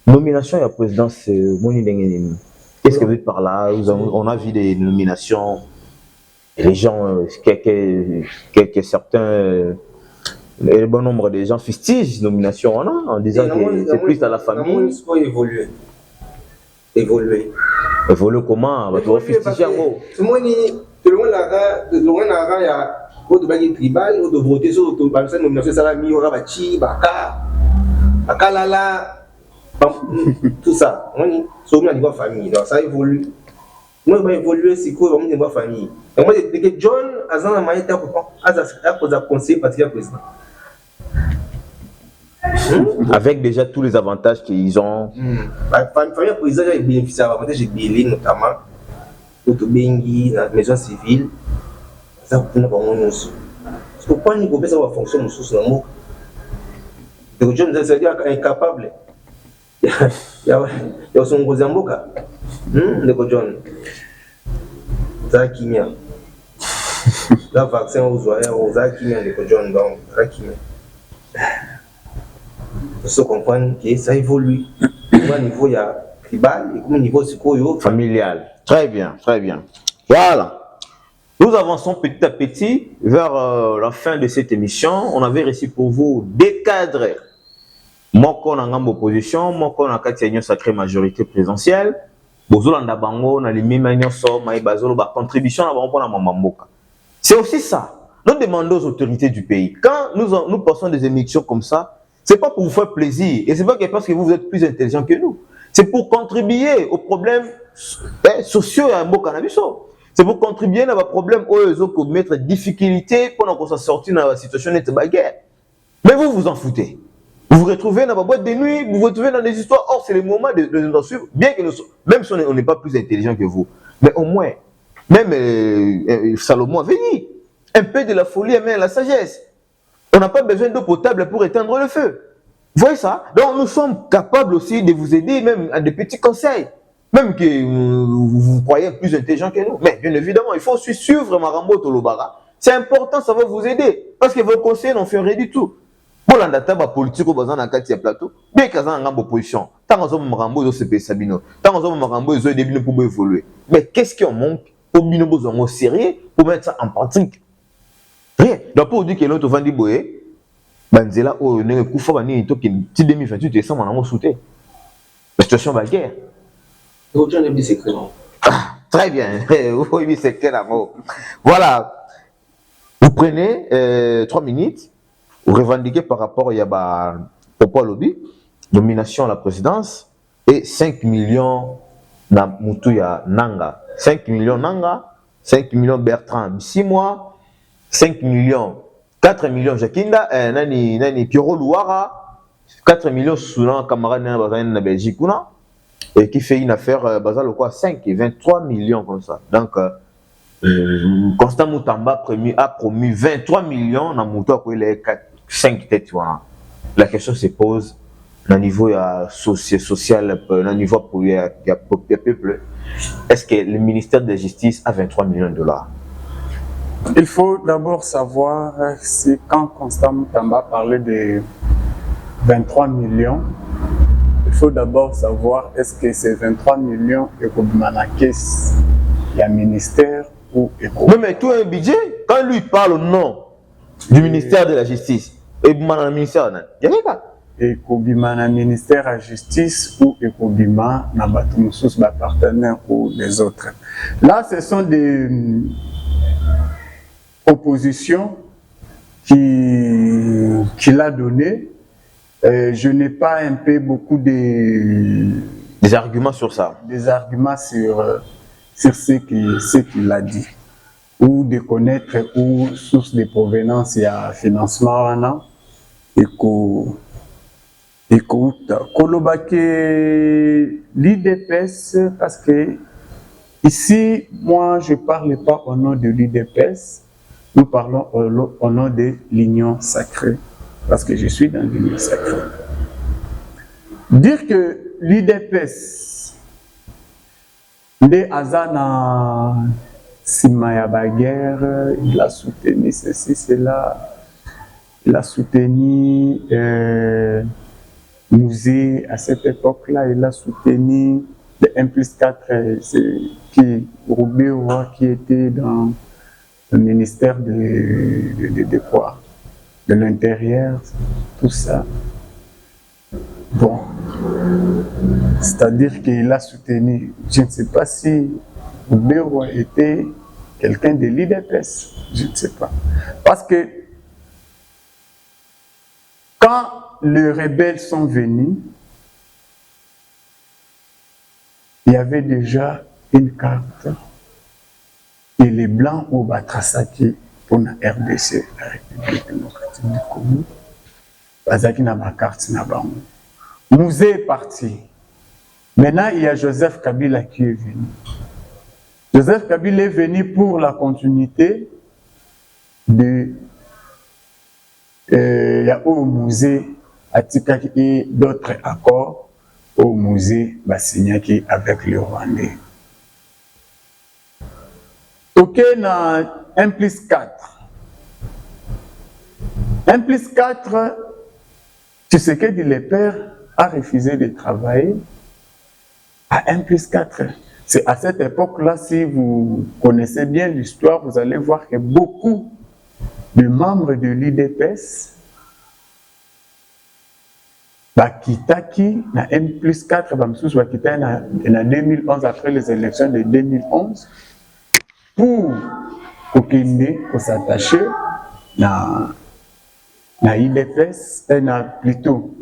Nomination à la présidence Moni Dengenini. Qu'est-ce que vous dites par là? On a vu des nominations, les gens, quelques certains, le bon nombre de gens fustigent nomination en disant que c'est plus à la famille. Il faut évoluer. Évoluer comment? Tu vas fustiger en gros. Tout le monde a de baguette tribal, de voter sur la nomination salami, Rabachi, Baka, Lala. Tout ça, on est sur la famille, donc ça évolue. Moi, je vais évoluer, c'est quoi, je vais ma famille. Donc, moi, dès que John, Azan, a maillé, a conseillé partir président. Avec déjà tous les avantages qu'ils ont. La famille président, j'ai bénéficié d'avantages, j'ai bénéficié notamment, Autobengi, la maison civile. Ça, vous n'avez pas mon nom. Pourquoi nous pouvons savoir fonction de sous le mot? Donc, John, c'est-à-dire incapable. Il y a son gros amboka. Le John. Ça qui m'a. Le vaccin aux oreilles, aux oreilles qui m'a, le John. Donc, ça qui m'a. Il faut comprendre que ça évolue. Au niveau, il y a tribal, et au niveau familial. Très bien, très bien. Voilà. Nous avançons petit à petit vers la fin de cette émission. On avait réussi pour vous des cadres. Moi, on a une opposition, moi, on a une sacrée majorité présidentielle. Bozolanda bango, on a les mêmes contribution à Mamamboka. C'est aussi ça. Nous demandons aux autorités du pays. Quand nous passons des émissions comme ça, c'est pas pour vous faire plaisir. Et c'est pas parce que vous êtes plus intelligent que nous. C'est pour contribuer aux problèmes sociaux à Mboka Nabiso. C'est pour contribuer à vos problèmes pour mettre difficulté pendant qu'on s'en sortit dans la situation de bagarre. Mais vous vous en foutez. Vous vous retrouvez dans la boîte de nuit, vous vous retrouvez dans des histoires. Or, c'est le moment de nous suivre. Bien que nous, même si on n'est pas plus intelligent que vous, mais au moins, même Salomon avait dit, un peu de la folie amène la sagesse. On n'a pas besoin d'eau potable pour éteindre le feu. Vous voyez ça? Donc, nous sommes capables aussi de vous aider, même à des petits conseils. Même que vous croyez plus intelligent que nous. Mais bien évidemment, il faut aussi suivre Marambo Tolobara. C'est important, ça va vous aider. Parce que vos conseils n'en font rien du tout. Pour l'andata, la politique, on va dans plateau. Bien qu'ils aient une opposition. Tant qu'on a Marambo, ils ont Sabino. Tant qu'on a Marambo, ils ont des bino pour évoluer. Mais qu'est-ce qui en manque pour bino besoin sérieux pour mettre ça en pratique? Rien. Donc, pour dire que l'autre va dire, Banzela, oh, ne koufa bani, il toque une petite 2028, décembre, on a sauté. La situation va guerre. Très bien. Oui, c'est clair, amour. Voilà. Vous prenez 3 minutes, vous revendiquez par rapport à Popo Lobby, nomination à la présidence, et 5 millions na Mutuya Nanga. 5 millions Nanga, 5 millions Bertrand, 6 mois, 5 millions, 4 millions Jakinda, Nani Piero Louara, 4 millions Soulan, camarade na Belgique, et qui fait une affaire, basale quoi, 5 et 23 millions comme ça. Donc, Constant Moutamba a promis 23 millions dans Moutou, il est 5 têtes. La question se pose au niveau social, au niveau pour le peuple. Est-ce que le ministère de la Justice a 23 millions de dollars? Il faut d'abord savoir si quand Constant Moutamba parlait de 23 millions, il faut d'abord savoir est-ce que ces 23 millions est il y a ministère ou éco. Oui, mais tout un budget, quand lui parle au nom du ministère de la Justice, et le ministère, il n'y a rien pas. Ekobima na ministère de la Justice ou Ekobima na Batumoussous, partenaires ou les autres. Là, ce sont des propositions qu'il a données. Je n'ai pas un peu beaucoup des arguments sur ça. Des arguments sur ce qu'il a dit. Ou de connaître où source de provenance il y a financement et Kolobake l'IDPS parce que ici, moi, je ne parle pas au nom de l'IDPS, nous parlons au nom de l'Union sacrée, parce que je suis dans l'Union sacrée. Dire que l'IDPS, de Azana Simaya Baguerre, il a soutenu ceci, cela, il a soutenu Musée à cette époque-là, il a soutenu le 1+4 qui était dans le ministère de quoi? De l'Intérieur, tout ça. Bon, c'est-à-dire qu'il a soutenu, je ne sais pas si Oubéo était quelqu'un de l'IDPS, je ne sais pas. Parce que quand les rebelles sont venus, il y avait déjà une carte et les Blancs au Batrasaki pour la RDC, la République démocratique du Congo. Bazaki n'a ma carte, n'a pas. Mouzé est parti. Maintenant, il y a Joseph Kabila qui est venu. Joseph Kabila est venu pour la continuité de il y a au musée Atikaki et d'autres accords au musée Bassignaki avec le Rwandais. Ok, na 1+4. 1+4, tu sais que le père a refusé de travailler à 1+4. C'est à cette époque-là, si vous connaissez bien l'histoire, vous allez voir que beaucoup de membres de l'UDPS bakitaki na M+4 bamsusu bakitaki na 2011 après les élections de 2011 pour s'attacher na UDPS plutôt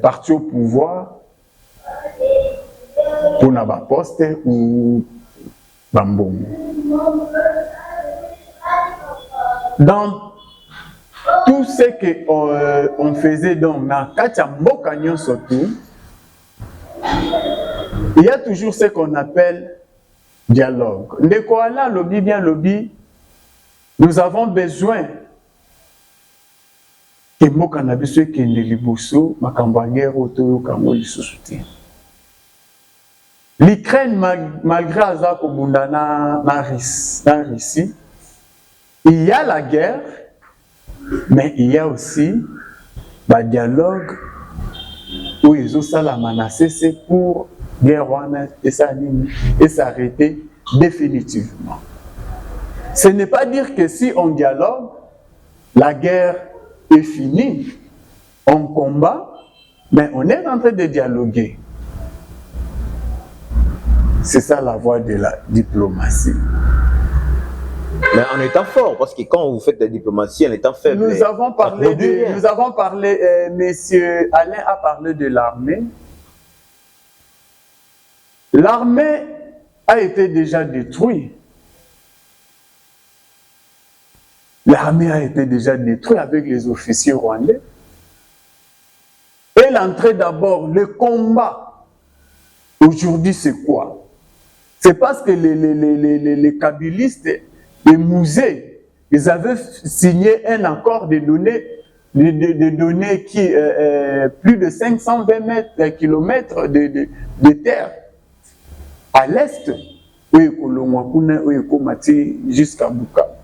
parti au pouvoir pour na ba poste ou bambongo. Dans tout ce qu'on faisait donc dans Kachamboka surtout, il y a toujours ce qu'on appelle dialogue. Ndekoala lobby bien lobby, nous avons besoin que Mboka na biso kende liboso makambangere otoyo kango lisusu. L'Ukraine malgré Azako Bundana na Russie, il y a la guerre, mais il y a aussi le dialogue où ils ont ça la menacé, c'est pour guerre et s'arrêter définitivement. Ce n'est pas dire que si on dialogue, la guerre est finie, on combat, mais on est en train de dialoguer. C'est ça la voie de la diplomatie. Mais en étant fort, parce que quand vous faites de la diplomatie, en étant faible... Nous avons parlé, monsieur Alain a parlé de l'armée. L'armée a été déjà détruite. L'armée a été déjà détruite avec les officiers rwandais. Et l'entrée d'abord, le combat. Aujourd'hui, c'est quoi? C'est parce que les kabylistes, les musées, ils avaient signé un accord de donner qui plus de 520 kilomètres de terre à l'est, jusqu'à Bukavu.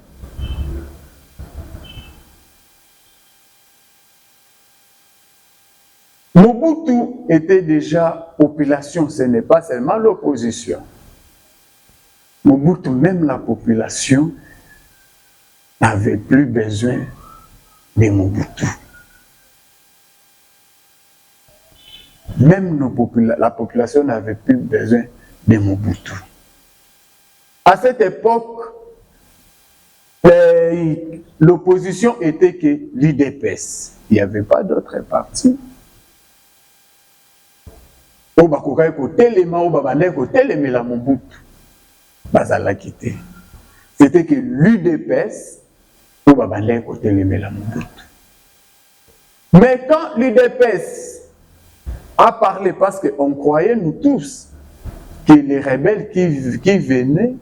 Mobutu était déjà population, ce n'est pas seulement l'opposition. Mobutu, même la population, n'avait plus besoin de Mobutu. Même la population n'avait plus besoin de Mobutu. À cette époque, l'opposition était que l'UDPS. Il n'y avait pas d'autres partis. C'était que l'UDPS mais quand l'UDPS a parlé, parce qu'on croyait nous tous que les rebelles qui venaient,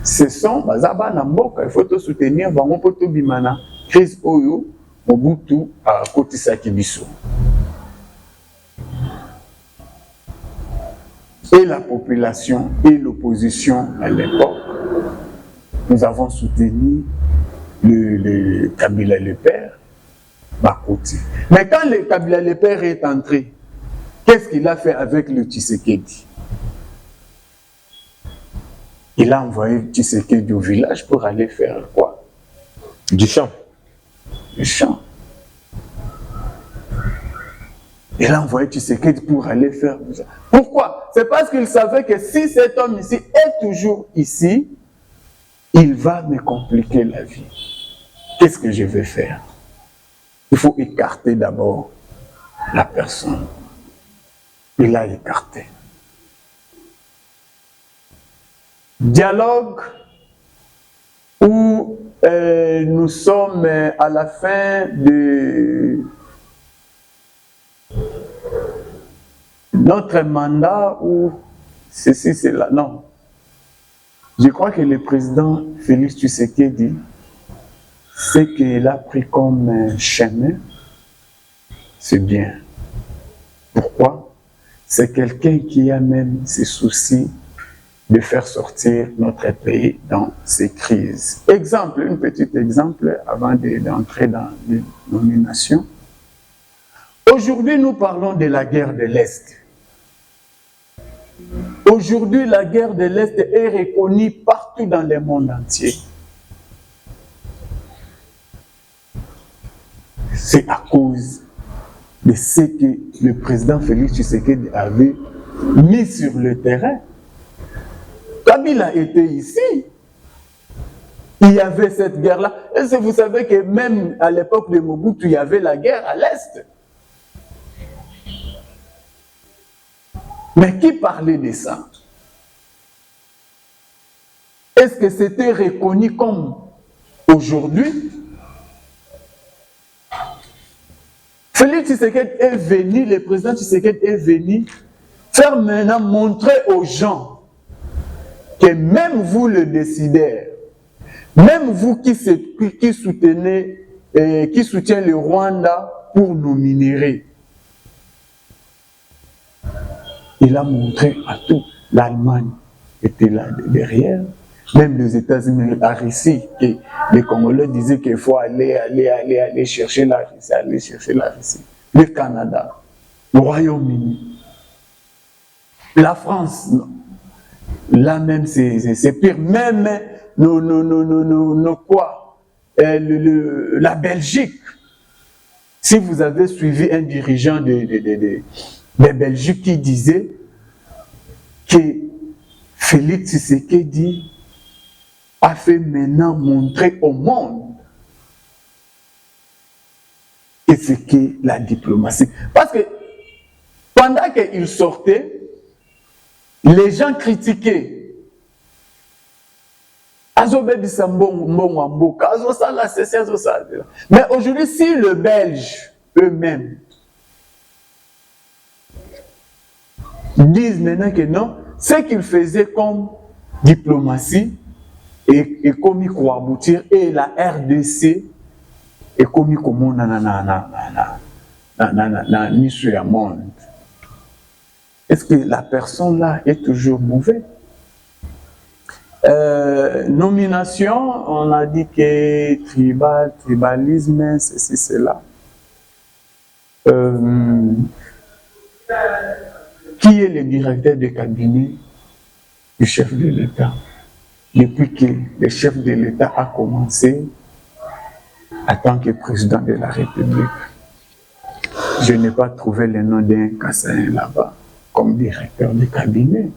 ce sont Bazaba Namboka, il faut soutenir Bango Poto Bimana, crise Oyo, Mobutu à Kotisaki Biso. Et la population et l'opposition à l'époque, nous avons soutenu le Kabila le père, Bakoti. Mais quand le Kabila le père est entré, qu'est-ce qu'il a fait avec le Tshisekedi? Il a envoyé Tshisekedi au village pour aller faire quoi? Du champ. Du champ. Il a envoyé Tshisekedi pour aller faire ça. Pourquoi? C'est parce qu'il savait que si cet homme ici est toujours ici, il va me compliquer la vie. Qu'est-ce que je vais faire? Il faut écarter d'abord la personne. Il a écarté. dialogue où nous sommes à la fin de notre mandat ou ceci, cela. Non. Je crois que le président Félix Tshisekedi, ce qu'il a pris comme chemin, c'est bien. Pourquoi? C'est quelqu'un qui a même ses soucis de faire sortir notre pays dans ces crises. Exemple, un petit exemple avant d'entrer dans les nominations. Aujourd'hui, nous parlons de la guerre de l'Est. Aujourd'hui, la guerre de l'Est est reconnue partout dans le monde entier. C'est à cause de ce que le président Félix Tshisekedi avait mis sur le terrain. Kabila était ici. Il y avait cette guerre-là. Et vous savez que même à l'époque de Mobutu, il y avait la guerre à l'Est. Mais qui parlait de ça? Est-ce que c'était reconnu comme aujourd'hui? Félix Tshisekedi est venu, le président Tshisekedi est venu faire maintenant montrer aux gens que même vous le décidez, même vous qui soutenez, qui soutient le Rwanda pour nous minerer, il a montré à tout. L'Allemagne était là derrière, même les États-Unis, la Russie, que les Congolais disaient qu'il faut aller chercher la Russie, le Canada, le Royaume-Uni, la France, non. Là même c'est pire, même la Belgique. Si vous avez suivi un dirigeant de Belgique qui disait que Félix Tshisekedi a fait maintenant montrer au monde et ce qu'est la diplomatie. Parce que pendant qu'il sortait, les gens critiquaient. Mais aujourd'hui, si les Belges eux-mêmes disent maintenant que non, ce qu'ils faisaient comme diplomatie et comme il faut aboutir, et la RDC est comme il commande dans l'issue du monde. Est-ce que la personne là est toujours mauvaise? Nomination, on a dit que tribalisme, ceci, cela. Qui est le directeur de cabinet du chef de l'État? Depuis que le chef de l'État a commencé en tant que président de la République, je n'ai pas trouvé le nom d'un Kassaïen là-bas comme directeur de cabinet.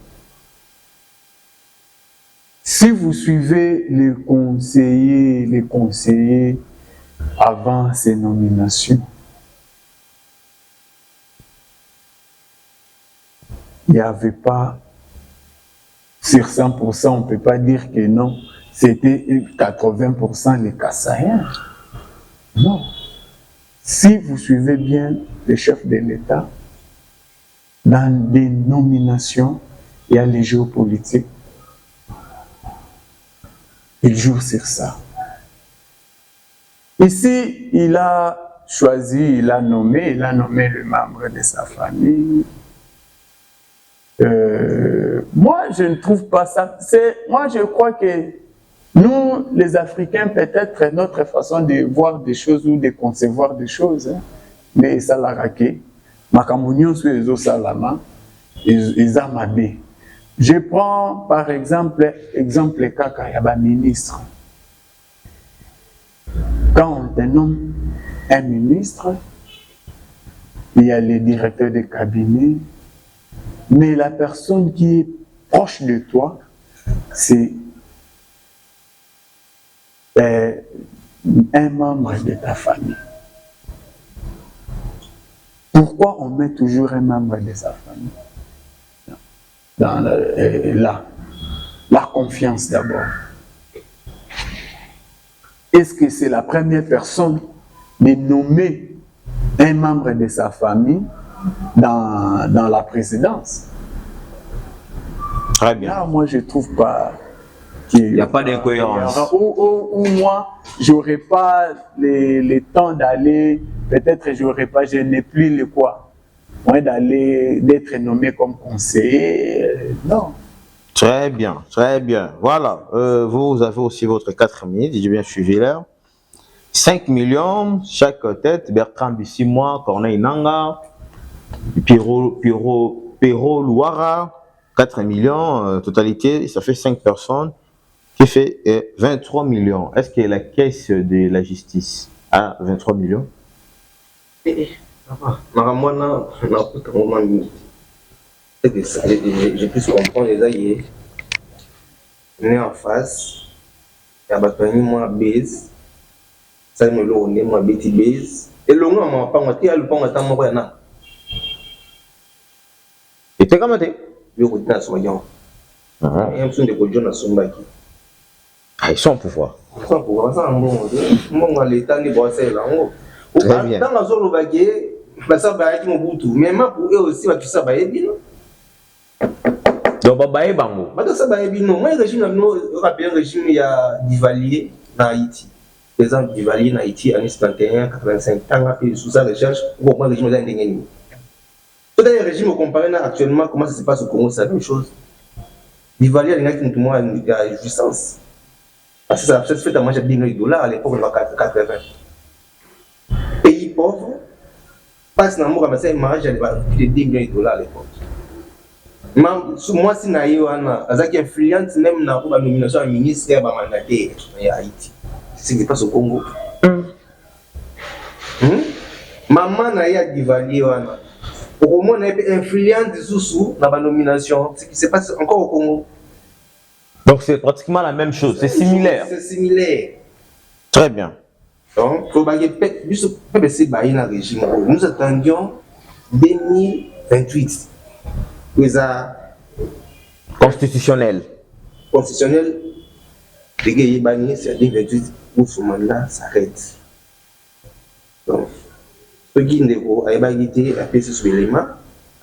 Si vous suivez les conseillers avant ces nominations, il n'y avait pas, sur 100%, on ne peut pas dire que non, c'était 80% les Kassaïens. Non. Si vous suivez bien les chefs de l'État, dans des nominations, il y a les géopolitiques. Il joue sur ça. Ici, il a choisi, il a nommé le membre de sa famille. Moi, je ne trouve pas ça. Moi, je crois que nous, les Africains, peut-être notre façon de voir des choses ou de concevoir des choses, hein, mais ça l'a raqué. Makamounion sur les eaux salama, ils ont mabé. Je prends par exemple Kaka Yaba ministre. Quand on te nomme un ministre, il y a les directeurs de cabinet, mais la personne qui est proche de toi, c'est un membre de ta famille. Pourquoi on met toujours un membre de sa famille dans la confiance d'abord. Est-ce que c'est la première personne de nommer un membre de sa famille dans la présidence? Très bien. Là, moi, je ne trouve pas qu'il n'y a pas d'incohérence. Ou moi, je n'aurais pas le temps d'aller, peut-être je n'ai plus le quoi, moi d'être nommé comme conseiller. Non. Très bien, très bien. Voilà, vous avez aussi votre 4 minutes, j'ai bien suivi l'heure. 5 millions, chaque tête, Bertrand Bissimois, Corneille Nanga, Pierrot Louara, 4 millions, totalité, ça fait 5 personnes, qui fait 23 millions. Est-ce que la caisse de la justice a 23 millions? Je puisse comprendre les aïeux. Né en face, il y a battu moi base, ça me l'a donné moi bêtis base. Et le nom m'a pas monté, le pont attend moi rien. Et t'es comment t'es? Je vais continuer à soigner. Il y a un son de Kodjo na Sombaki. Ah, ils sont au pouvoir. Sans pouvoir, ça en bon, l'état n'est pas assez là. Très bien. Dans la zone où ça va être mon boutou. Mais moi pour eux aussi, ça va être bien. Donc, Babaye Bango. Ça va être bien. Moi, le régime, le régime, il y a Duvalier en Haïti. Par exemple, Duvalier en Haïti, en 71, 85, quand on a fait sous sa recherche, moi, le régime est indéniable. Tout le régime comparé actuellement, comment ça se passe au Congo, c'est la même chose. Duvalier, il y a tout le monde à jouissance. Parce que ça se fait à manger $10 millions à l'époque de 80. Pays pauvre, passe dans le monde, mariage de $10 millions à l'époque. Moi, si je suis influente, même dans la nomination du ministre de mandaté en Haïti. C'est ce qui se passe au Congo. Maman n'a Duvalier. Au moins, on est influente sous la nomination. C'est ce qui se passe encore au Congo. Donc c'est pratiquement la même chose, c'est similaire. C'est similaire. Très bien. Donc, il faut que le régime. Nous attendions 2028. Constitutionnel. Constitutionnel, c'est 2028 pour ce mandat s'arrête. Donc, ce qui est a égalité à PC sur l'élément,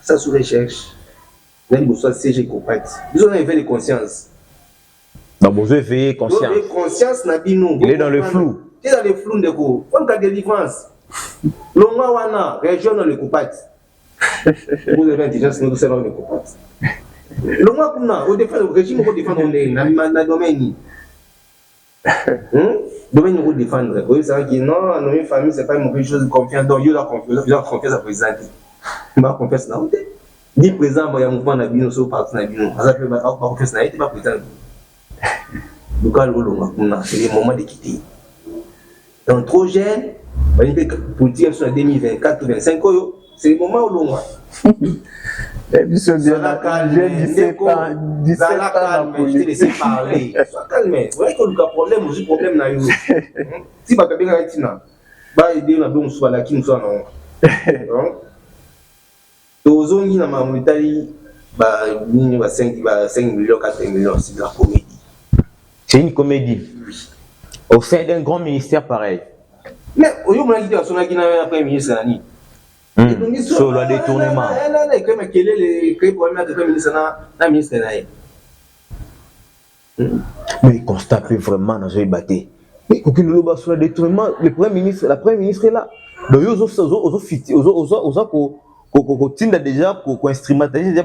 ça sous recherche. Nous avons besoin de CG compact. Nous avons un éveil de conscience. Donc, vous avez veillé conscience. Il est dans le flou. Il est dans le flou de vous. On a des différences. L'Ongawana, région dans le compact. Vous avez intelligence, nous sommes dans le compact. L'Ongawana, au régime, on défend dans le domaine. Domaine, on défend. Vous savez que non, nos familles, ce n'est pas une mauvaise chose de confiance. Donc, il y a confiance à présenter. Il y a confiance dans le monde. Dit présent, il y a un mouvement dans le sur parti dans le monde. Ça fait confiance dans le pas présent. C'est le moment de quitter. Donc, trop jeune, pour dire que 2024 ou 2025, c'est le moment où l'on va. Et puis, j'ai 17 ans dans la politique. Laissez parler. Sois calme. Vous voyez qu'il y a un problème, aussi problème là. Si vous avez un Haïti, bah aider la bonne soit là qui nous soit non. Donc, aux zones dans ma Italie, bah 5 millions, 4 millions, c'est de la comédie. C'est une comédie. Au sein d'un grand ministère pareil. Mais au lieu de me dire que qui n'a pas ministre Nani. Sur le détournement. Mais il constate vraiment dans ce bâti. Mais aucune loi sur le détournement, la première ministre est là. Donc ils ont déjà pour instrumentaliser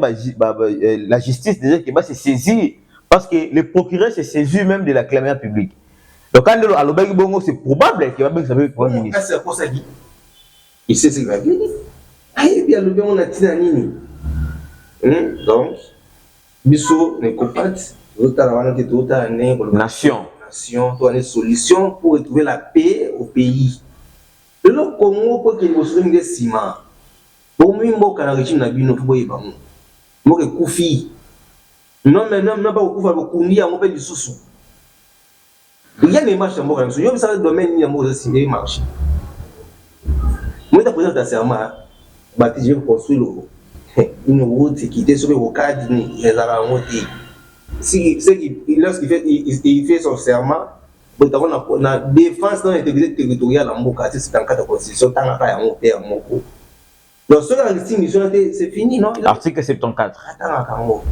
la justice déjà qui va se saisir parce que le procureur s'est saisi même de la clémence publique. Donc quand c'est probable qu'il va bien savoir le premier ministre. C'est pour ça qu'il il sait ce qu'il va dire. Et bien le bien on a tiré donc biso ne copates nation doit une solution pour retrouver la paix au pays. Le Congo pour qu'il vous soit des ciment. Pour moi mboka na régime na bino pour yeba mo. Mboka kufi. Non mais non pas kufa ko kundi on peut du sousou. Il y a des marches en mboka. Yo ça domaine ni mboka signer marché. Moi ta présence serment bâti je construire une route qui était sur le cadre ni les aramontés. lorsqu'il fait son serment, la défense de l'intégrité territoriale en Mboka, c'est dans le cadre de la Constitution, donc, c'est fini, non? Article 74. Attends,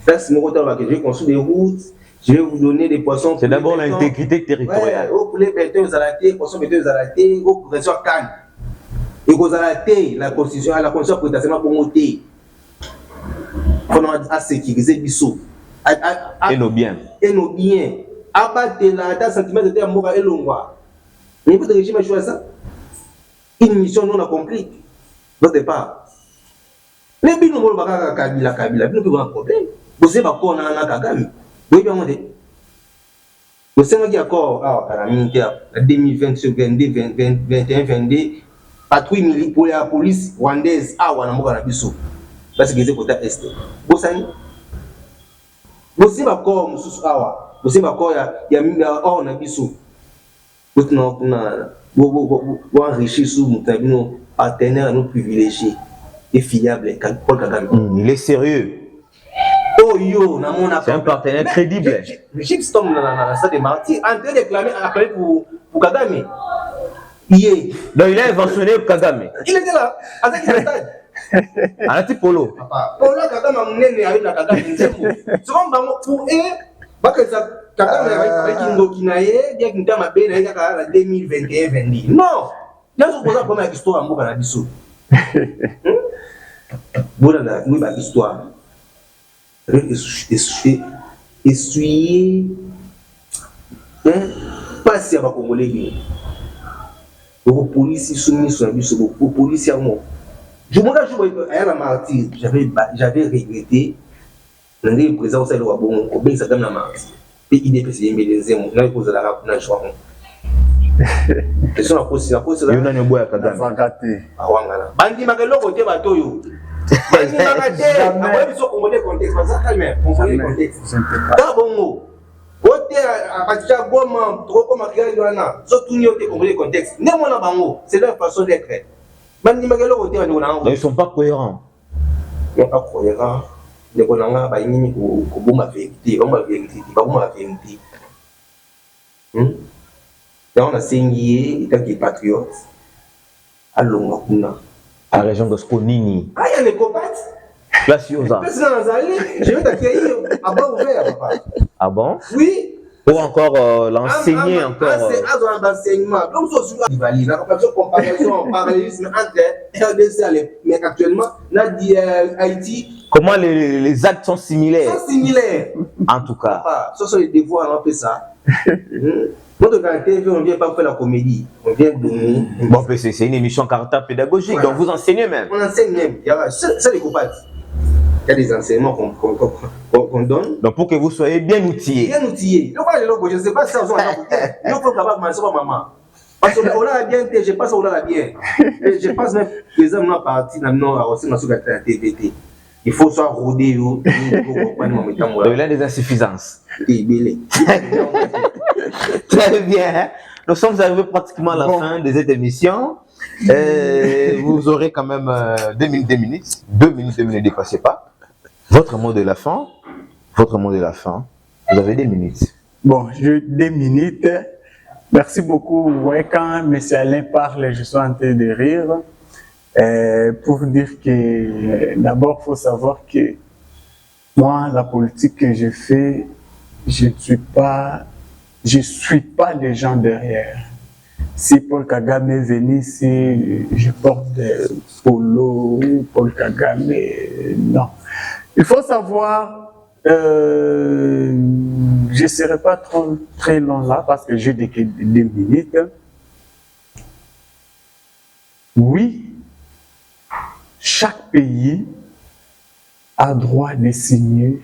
je vais construire des routes, je vais vous donner des poissons. C'est d'abord l'intégrité territoriale. Pour les bétons, vous allez les poissons, bétons, vous allez vous allez canne. Et vous allez la Constitution, la Constitution potentiellement pour monter. On a sécurisé Bissou. Et nos biens. Et nos biens. Abattre la sentiment de terre Moka et Longwa. Mais votre régime a choisi ça. Une mission non accomplie. Au départ. Les billes ne vont pas Kabila, nous avons un problème. Vous savez pas quoi on a un Kagame. Oui, bien, on dit. Vous savez qu'il y a encore, à la 2020, 2021, 22, patrouille militaire pour la police rwandaise, on a un Bissou. Parce que c'est pour ta est. Vous savez pas quoi, vous savez pas quoi, il y a un Bissou. Vous enrichir sous nos partenaires, nos privilégiés et fiables. Il est sérieux. Oh yo, c'est un partenaire crédible. Le Gypsum dans la salle des martyrs en train de clamer pour Kagame. Donc il a inventionné Kagame. Il était là, avec le stade. Alati Polo. Polo Kagame a mené avec la Kagame. C'est pour eux, parce que ça. Avec Kinaye, bien qu'il t'a appelé la 2021-22. Non! Il y a ce qu'on a comme histoire en Mboka Bissou. Voilà, oui, ma histoire. Essuyer. Pas si à Congolais. Les policiers soumis sur la Bissou, les policiers à moi. Je me rappelle à la martyre, j'avais regretté. Le président de Wabon, au bien, ça donne la martyre. Et il est passé à des émotions, là, il pose la rap, là, je crois. C'est ça, la cause, là. Il y a un bois à Kagame. Ah, voilà. Bandi Magalo, côté Batoyo. Bandi Magate, après, ils sont congolais contexte, parce que ça, calme, congolais contexte. D'abord, côté à partir de Boma, trop comme à Kiana, surtout, il y a des congolais contexte. Néanmoins, bango, c'est leur façon d'être. Bandi Magalo, côté Batoyo. Ils ne sont pas cohérents. Ils ne sont pas cohérents. Les Konanga, Baini, Koboma vérité, on va vérité, Baboma vérité. Là, on a saigné, il est patriote. À Longakuna. À la région de Skonini. Ah, il y a les copates. La Sioza. Je vais t'accueillir à bas ouvert, papa. Ah bon? Oui. Pour encore l'enseigner encore. C'est un enseignement. Donc, c'est la comparaison, parallélisme entre RDC, mais actuellement, là, Haïti. Comment les actes sont similaires? Sont similaires. En tout cas. Papa, ce sont les devoirs, on fait ça. Notre TV, on ne vient pas faire la comédie. On vient donner. Bon, c'est une émission caractère pédagogique, voilà. Donc vous enseignez même. On enseigne même. C'est les copains. Il y a des enseignements qu'on donne. Donc pour que vous soyez bien outillés. Bien outillés. Je ne sais pas si ça vous a fait. Il faut que maman. Parce qu'on a bien, je pense qu'on a bien. Je pense même que les hommes n'ont pas parti dans la TVT. Il faut soit rodé. Donc il a des insuffisances. Très bien. Nous sommes arrivés pratiquement à la fin de cette émission. Vous aurez quand même 2 minutes. 2 minutes, ne dépassez pas. Votre mot de la fin. Vous avez 2 minutes. Bon, 2 minutes. Merci beaucoup. Vous voyez, quand M. Alain parle, je suis en train de rire. Pour dire que d'abord, il faut savoir que moi, la politique que je fais, je ne suis pas des gens derrière. Si Paul Kagame est venu, si je porte des polo, Paul Kagame, non. Il faut savoir, je ne serai pas très long là parce que j'ai 2 minutes. Oui, chaque pays a droit de signer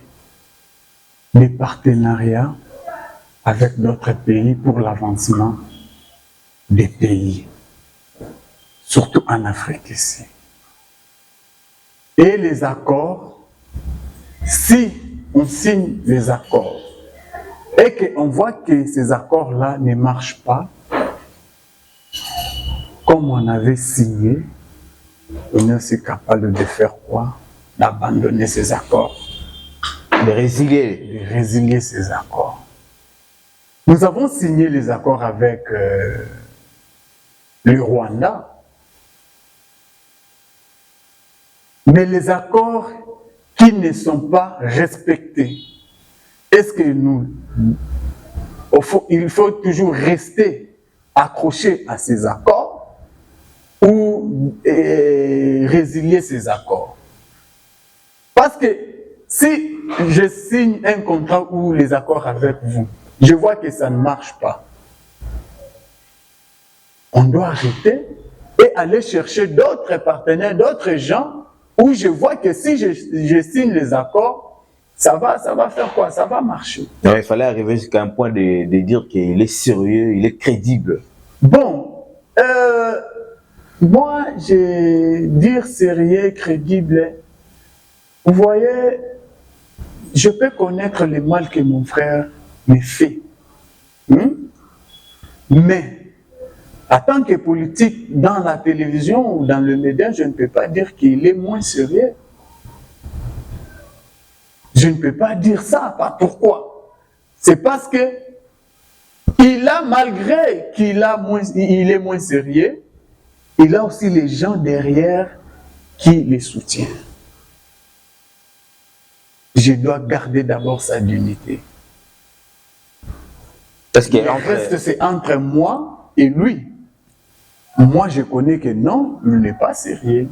des partenariats avec d'autres pays pour l'avancement des pays, surtout en Afrique ici. Et les accords, si on signe les accords et qu'on voit que ces accords-là ne marchent pas, comme on avait signé, on est aussi capable de faire quoi? D'abandonner ces accords. De résilier. De résilier ces accords. Nous avons signé les accords avec le Rwanda. Mais les accords qui ne sont pas respectés, est-ce que il faut toujours rester accroché à ces accords ou résilier ces accords? Parce que si je signe un contrat ou les accords avec vous, je vois que ça ne marche pas, on doit arrêter et aller chercher d'autres partenaires, d'autres gens où je vois que si je signe les accords, ça va faire quoi? Ça va marcher. Non, il fallait arriver jusqu'à un point de dire qu'il est sérieux, il est crédible. Bon, moi, je dire sérieux, crédible. Vous voyez, je peux connaître le mal que mon frère me fait. Mais, en tant que politique, dans la télévision ou dans le média, je ne peux pas dire qu'il est moins sérieux. Je ne peux pas dire ça. Pourquoi? C'est parce que malgré qu'il est moins sérieux, il a aussi les gens derrière qui les soutiennent. Je dois garder d'abord sa dignité. Parce que le reste, c'est entre moi et lui. Moi, je connais que non, il n'est pas sérieux.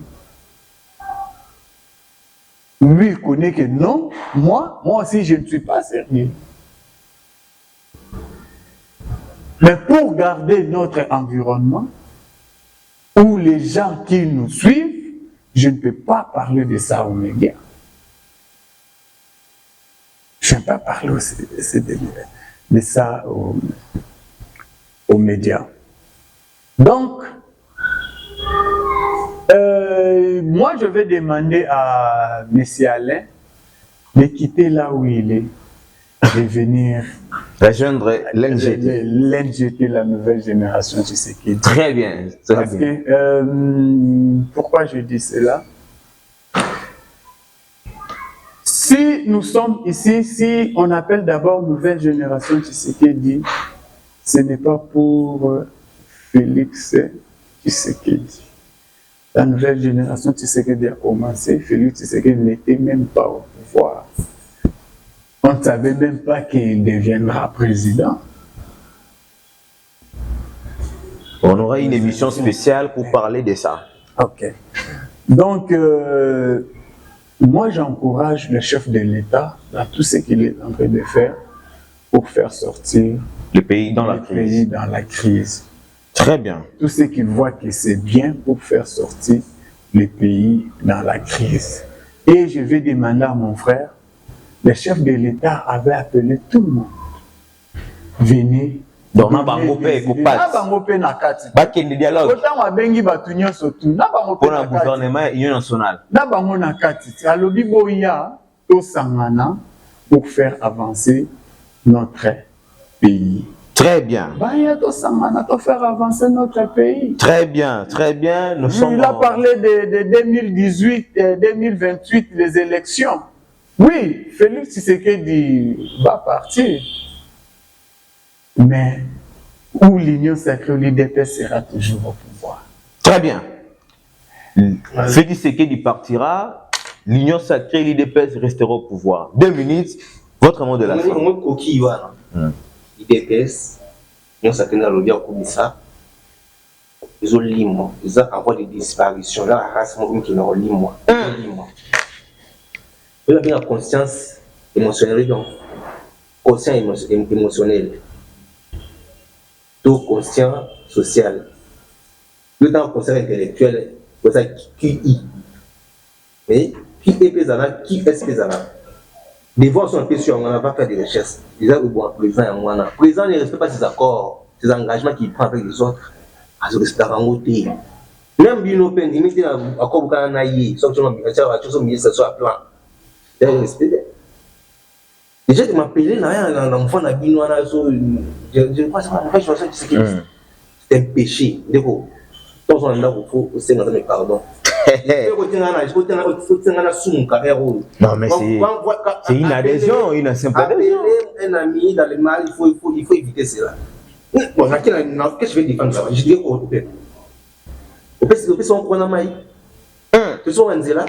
Lui, il connaît que non, moi aussi, je ne suis pas sérieux. Mais pour garder notre environnement, où les gens qui nous suivent, je ne peux pas parler de ça aux médias. Je ne peux pas parler de ça aux médias. Donc, moi, je vais demander à M. Alain de quitter là où il est, de venir rejoindre l'NGT. L'NGT, la nouvelle génération, tu sais qui. Très bien. Parce que, pourquoi je dis cela? Si nous sommes ici, si on appelle d'abord nouvelle génération Tshisekedi, ce n'est pas pour Félix Tshisekedi. La nouvelle génération Tshisekedi a commencé, Félix Tshisekedi n'était même pas au pouvoir. On ne savait même pas qu'il deviendra président. On aura une émission spéciale pour parler de ça. Ok. Donc, moi, j'encourage le chef de l'État dans tout ce qu'il est en train de faire pour faire sortir le pays dans la crise. Très bien. Tout ce qu'il voit que c'est bien pour faire sortir le pays dans la crise. Et je vais demander à mon frère, le chef de l'État avait appelé tout le monde. Venez. Donc, on va gouverner dialogue. Pour un gouvernement union nationale. Pour faire avancer notre pays. Très bien. Pour faire avancer notre pays. Très bien, très bien. Nous sommes. Il a parlé de 2018, 2028, les élections. Oui, Félix Tshisekedi va partir. Mais où l'Union sacrée, l'UDPS sera toujours au pouvoir. Très bien. Félix Tshisekedi partira, l'Union sacrée, l'UDPS restera au pouvoir. 2 minutes, votre mot de la fin. l'UDPS, l'Union sacrée, ils ont limé, ils ont envoyé des disparitions. Là, la race, qui ont limé. Ils ont la conscience émotionnelle, donc conscient émotionnel. Conscient social. Le temps conscient intellectuel, c'est ça QI. Mais qui est pesant, qui est pesant. Des voix sont un peu sur, on n'a pas fait de recherches. Les gens ont présent, présent ne respecte pas ses accords, ses engagements qu'il prend avec les autres. À ce respect en côté. Même Bino Pen, il mettait un accord pour qu'on aille, sauf que son ministre soit à plan. Il a respecté. Déjà, il m'a appelé dans l'enfant de Bino, je crois que c'est un péché. Donc, on a il faut aussi notre pardon. Non, mais c'est une adhésion, une simple adhésion. Un ami dans le mal, il faut éviter cela. Bon, qu'est-ce que je vais défendre ça? Je dis au peuple. Au peuple, c'est un point maï. Tu es un zéla.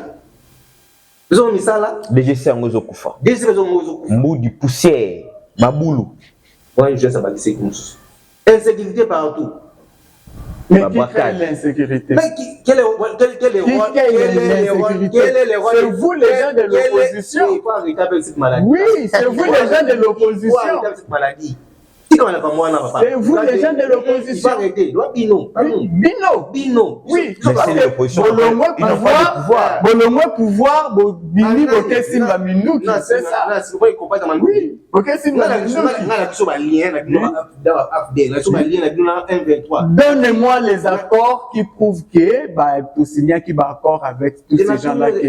Tu es un misala. Déjà, c'est un ozo koufa. Déjà, c'est un ozo koufa. Mou du poussière, maboulou. Moi, je sais pas qui c'est comme ça. Insécurité partout. Mais qui crée l'insécurité? Mais quel est le rôle? C'est vous les gens de l'opposition. Il faut arrêter avec cette maladie. Oui, c'est vous les gens de Il faut l'opposition. arrêter avec cette maladie. C'est vous les gens de l'opposition. Il faut arrêter. Bino. Bino. Oui, c'est l'opposition. Bolongwe pouvoir, Bini, Bokesimba Minouki, c'est ça. Oui, Bokesimba Donnez-moi les accords qui prouvent que pour signer qui va accord avec tous ces gens-là que vous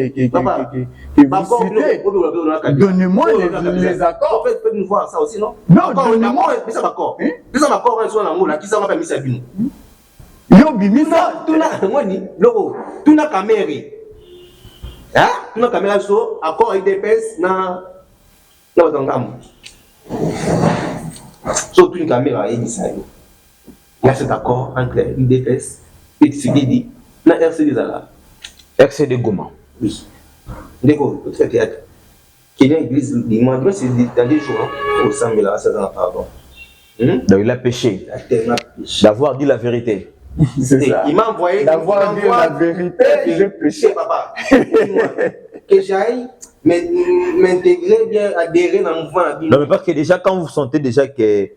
citez. Donnez-moi les accords. Faites-nous voir ça aussi, non? Non, donnez-moi. Ça va encore. Ça va encore un soir dans le monde, qui ça va pas mis ça bino. Yo bimisa, tu n'as caméra. Hein? Tu n'as caméra sur accord avec DPS na Tangam. Surtout une caméra il y a cet accord entre UDPS et Tshisekedi na RCD Zala. RCD Goma. Oui. D'accord, tout fait théâtre. Qui est l'église dimanche, c'est dans des jours au samedi là, ça dans pardon. Donc il a péché. D'avoir dit la vérité. C'est ça. Il m'a envoyé. D'avoir dit la vérité, j'ai péché. Papa. Que j'aille m'intégrer, bien adhérer dans le mouvement. Non, mais parce que déjà, quand vous sentez déjà que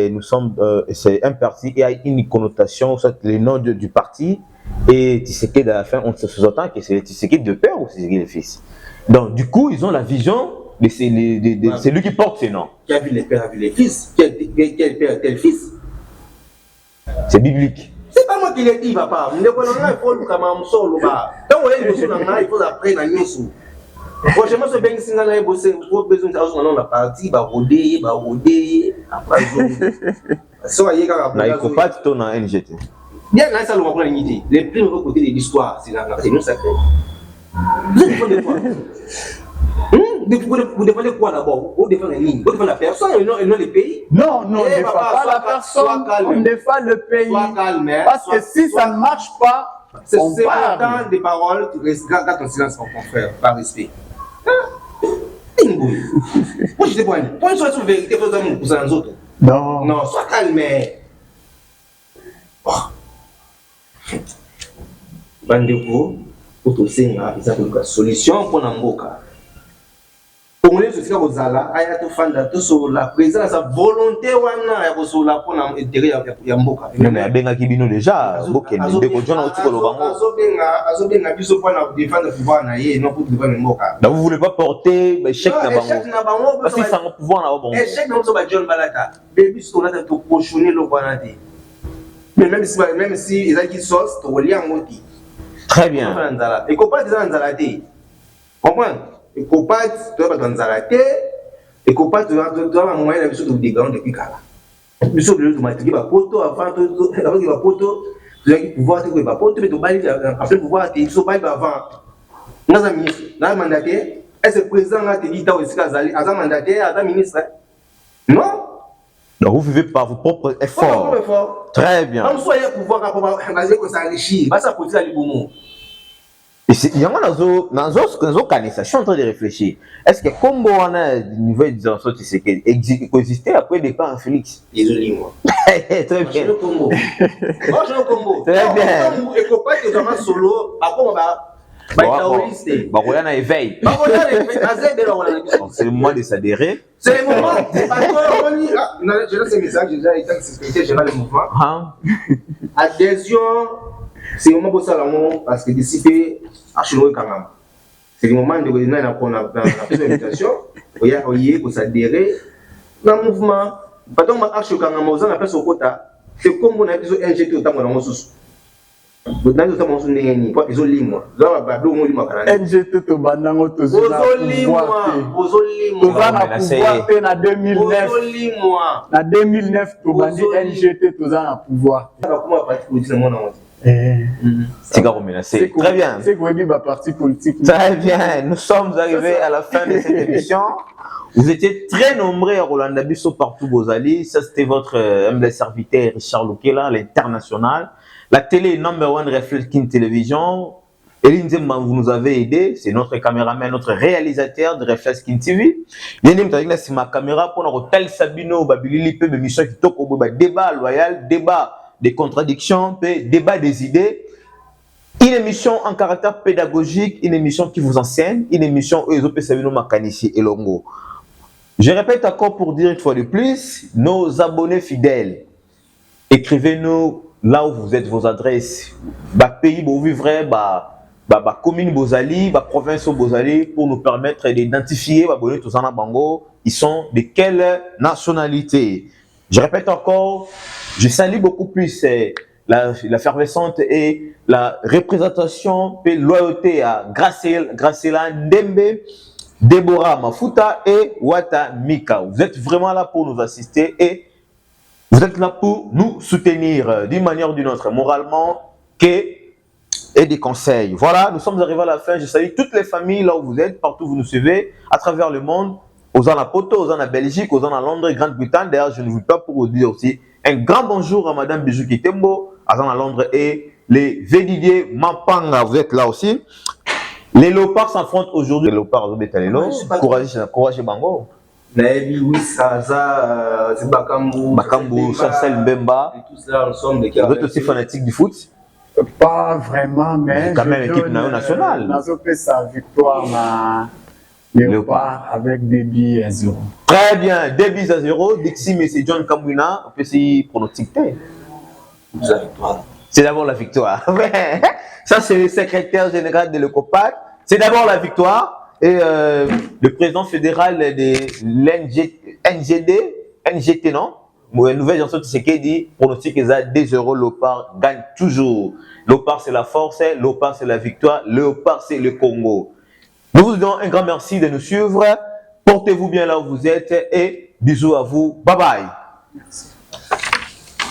nous sommes, c'est un parti, il y a une connotation, soit le nom du parti, et Tshisekedi à la fin, on se sous-entend que c'est Tshisekedi de père ou Tshisekedi de fils. Donc, du coup, ils ont la vision. C'est lui qui porte ces noms. Qui a vu les pères, a vu les fils. Quel père, quel fils? C'est biblique. C'est pas moi qui l'ai dit, papa. Il faut le camam solo. Quand on est besoin il faut apprendre à nous. Franchement, ce bien singa là, il faut besoin de la partie, bah roder. Après, ça y est quand il faut pas tout dans NGT. Bien là, ça le comprend l'unité. Les primes côté de l'histoire, c'est nous ça. Vous défendez quoi? Vous défendez quoi d'abord? Vous défendez la ligne, vous défendez la personne et non le pays? Non, on ne défend pas la personne, on défend le pays. Sois calme, parce que si ça ne marche pas, c'est important des paroles, tu gardes ton silence, mon frère, par respect. Moi je te vois, pour une chose sur vérité, il faut que vous en autres. Non, sois calme. Bandeko, pour tout ça, il y a une solution pour Namboka. Congolais aussi quand Zala aya to fanda to so la président sa volonté wana ya ko so la pour na intérêt ya mboka mais abenga kibino déjà bokende ndeko jona utikolo bango azobenga biso pour na défendre pouvoir na ye non pour défendre mboka. Donc vous voulez pas porter échec na bango parce que ça va pouvoir na bango échec na so ba John Balaka baby so na to cochonner le wana te mais même si ils a qui sauce to lier ngoti très bien et ko pas dans nzala te comprendre. Et copains, tu vas dans Zalaté, et copains, tu vas moyen de dégâts depuis Kala. Tu vas de matériel, va poto, avant, tu vas poto, tu vas pouvoir te voir poto, mais tu vas après pouvoir te dire, avant. Dans un ministre, dans un mandataire, est-ce que le président a dit à un mandataire, à un ministre? Non? Donc vous vivez par vos propres efforts. Très bien. On soit pouvoir s'enrichir, pas ça pour dire les bons mots. Il y a je suis en train de réfléchir. Est-ce que comme on a une nouvelle discussion qui existait après des camps en Félix? Désolé, moi. Très bien. Moi, je le Congo. Très bien. Et copain, tu es solo. Après, on va. On a éveil. C'est le moment de s'adhérer. C'est le moment. Je laisse un message, j'ai déjà été secrétaire général du mouvement. Adhésion. C'est le moment pour ça parce que d'ici c'est le moment de revenir dans la prise d'invitation. Il y a pour s'adhérer dans le mouvement. Quand on marche au Kangama, on appelle ce quota. C'est comme on a dit un GT au temps où on a Vous n'avez pas mon souvenir, pas besoin de lire. Vous avez pas besoin de lire. NGT to bandango to zona pouvoir. Tozana pouvoir te na 2009. Na 2009 to bandi NGT tozana pouvoir. Comment parti politique mon nom? C'est très bien. C'est quoi le parti politique? Très bien. Nous sommes arrivés à la fin de cette émission. Vous étiez très nombreux à Roland Dabisso partout Bozali. Ça c'était votre humble serviteur Richard Lokela, l'international. La télé number one Reflet King Télévision. Eline Zemba, vous nous avez aidé. C'est notre caméraman, notre réalisateur de Reflet King TV. C'est ma caméra pour notre tel Sabino, Babilili, peu de mission qui toque au débat loyal, débat des contradictions, débat des idées. Une émission en caractère pédagogique, une émission qui vous enseigne, une émission où les autres Sabino Makanishi et Longo. Je répète encore pour dire une fois de plus, nos abonnés fidèles, écrivez-nous là où vous êtes, vos adresses, pays où vous vivrez, commune Bozali, province Bozali, pour nous permettre d'identifier les abonnés tous en Bango, ils sont de quelle nationalité. Je répète encore, je salue beaucoup plus l'effervescence et la représentation et loyauté à Graciela Ndembe, Deborah Mafuta et Wata Mika. Vous êtes vraiment là pour nous assister et vous êtes là pour nous soutenir d'une manière ou d'une autre, moralement et des conseils. Voilà, nous sommes arrivés à la fin. Je salue toutes les familles là où vous êtes, partout où vous nous suivez, à travers le monde, aux en Poto, aux en Belgique, aux en Londres, Grande-Bretagne. D'ailleurs, je ne vous pas pour vous dire aussi un grand bonjour à Madame Bijou Kitembo, à Londres et les Védidier Mapanga. Vous êtes là aussi. Les léopards s'affrontent aujourd'hui. Les léopards, courage Bango. Oui, Saza, Bakambu, Chancel Mbemba. Vous êtes aussi fanatique du foot? Pas vraiment, mais quand même équipe nationale. Nous avons fait sa victoire à Léopard avec 2 buts à 0. Très bien, 2 buts à 0. Dixie, M. John Kamwina, on peut essayer pronostiquer. C'est d'abord la victoire. Ça, c'est le secrétaire général de l'ECOPAC. C'est d'abord la victoire. Et le président fédéral de NGT, non? Nouvelle chanson, c'est qui dit pronostic est à 2 euros. Léopard gagne toujours. Léopard, c'est la force. Léopard, c'est la victoire. Léopard, c'est le Congo. Nous vous donnons un grand merci de nous suivre. Portez-vous bien là où vous êtes et bisous à vous. Bye bye. Merci.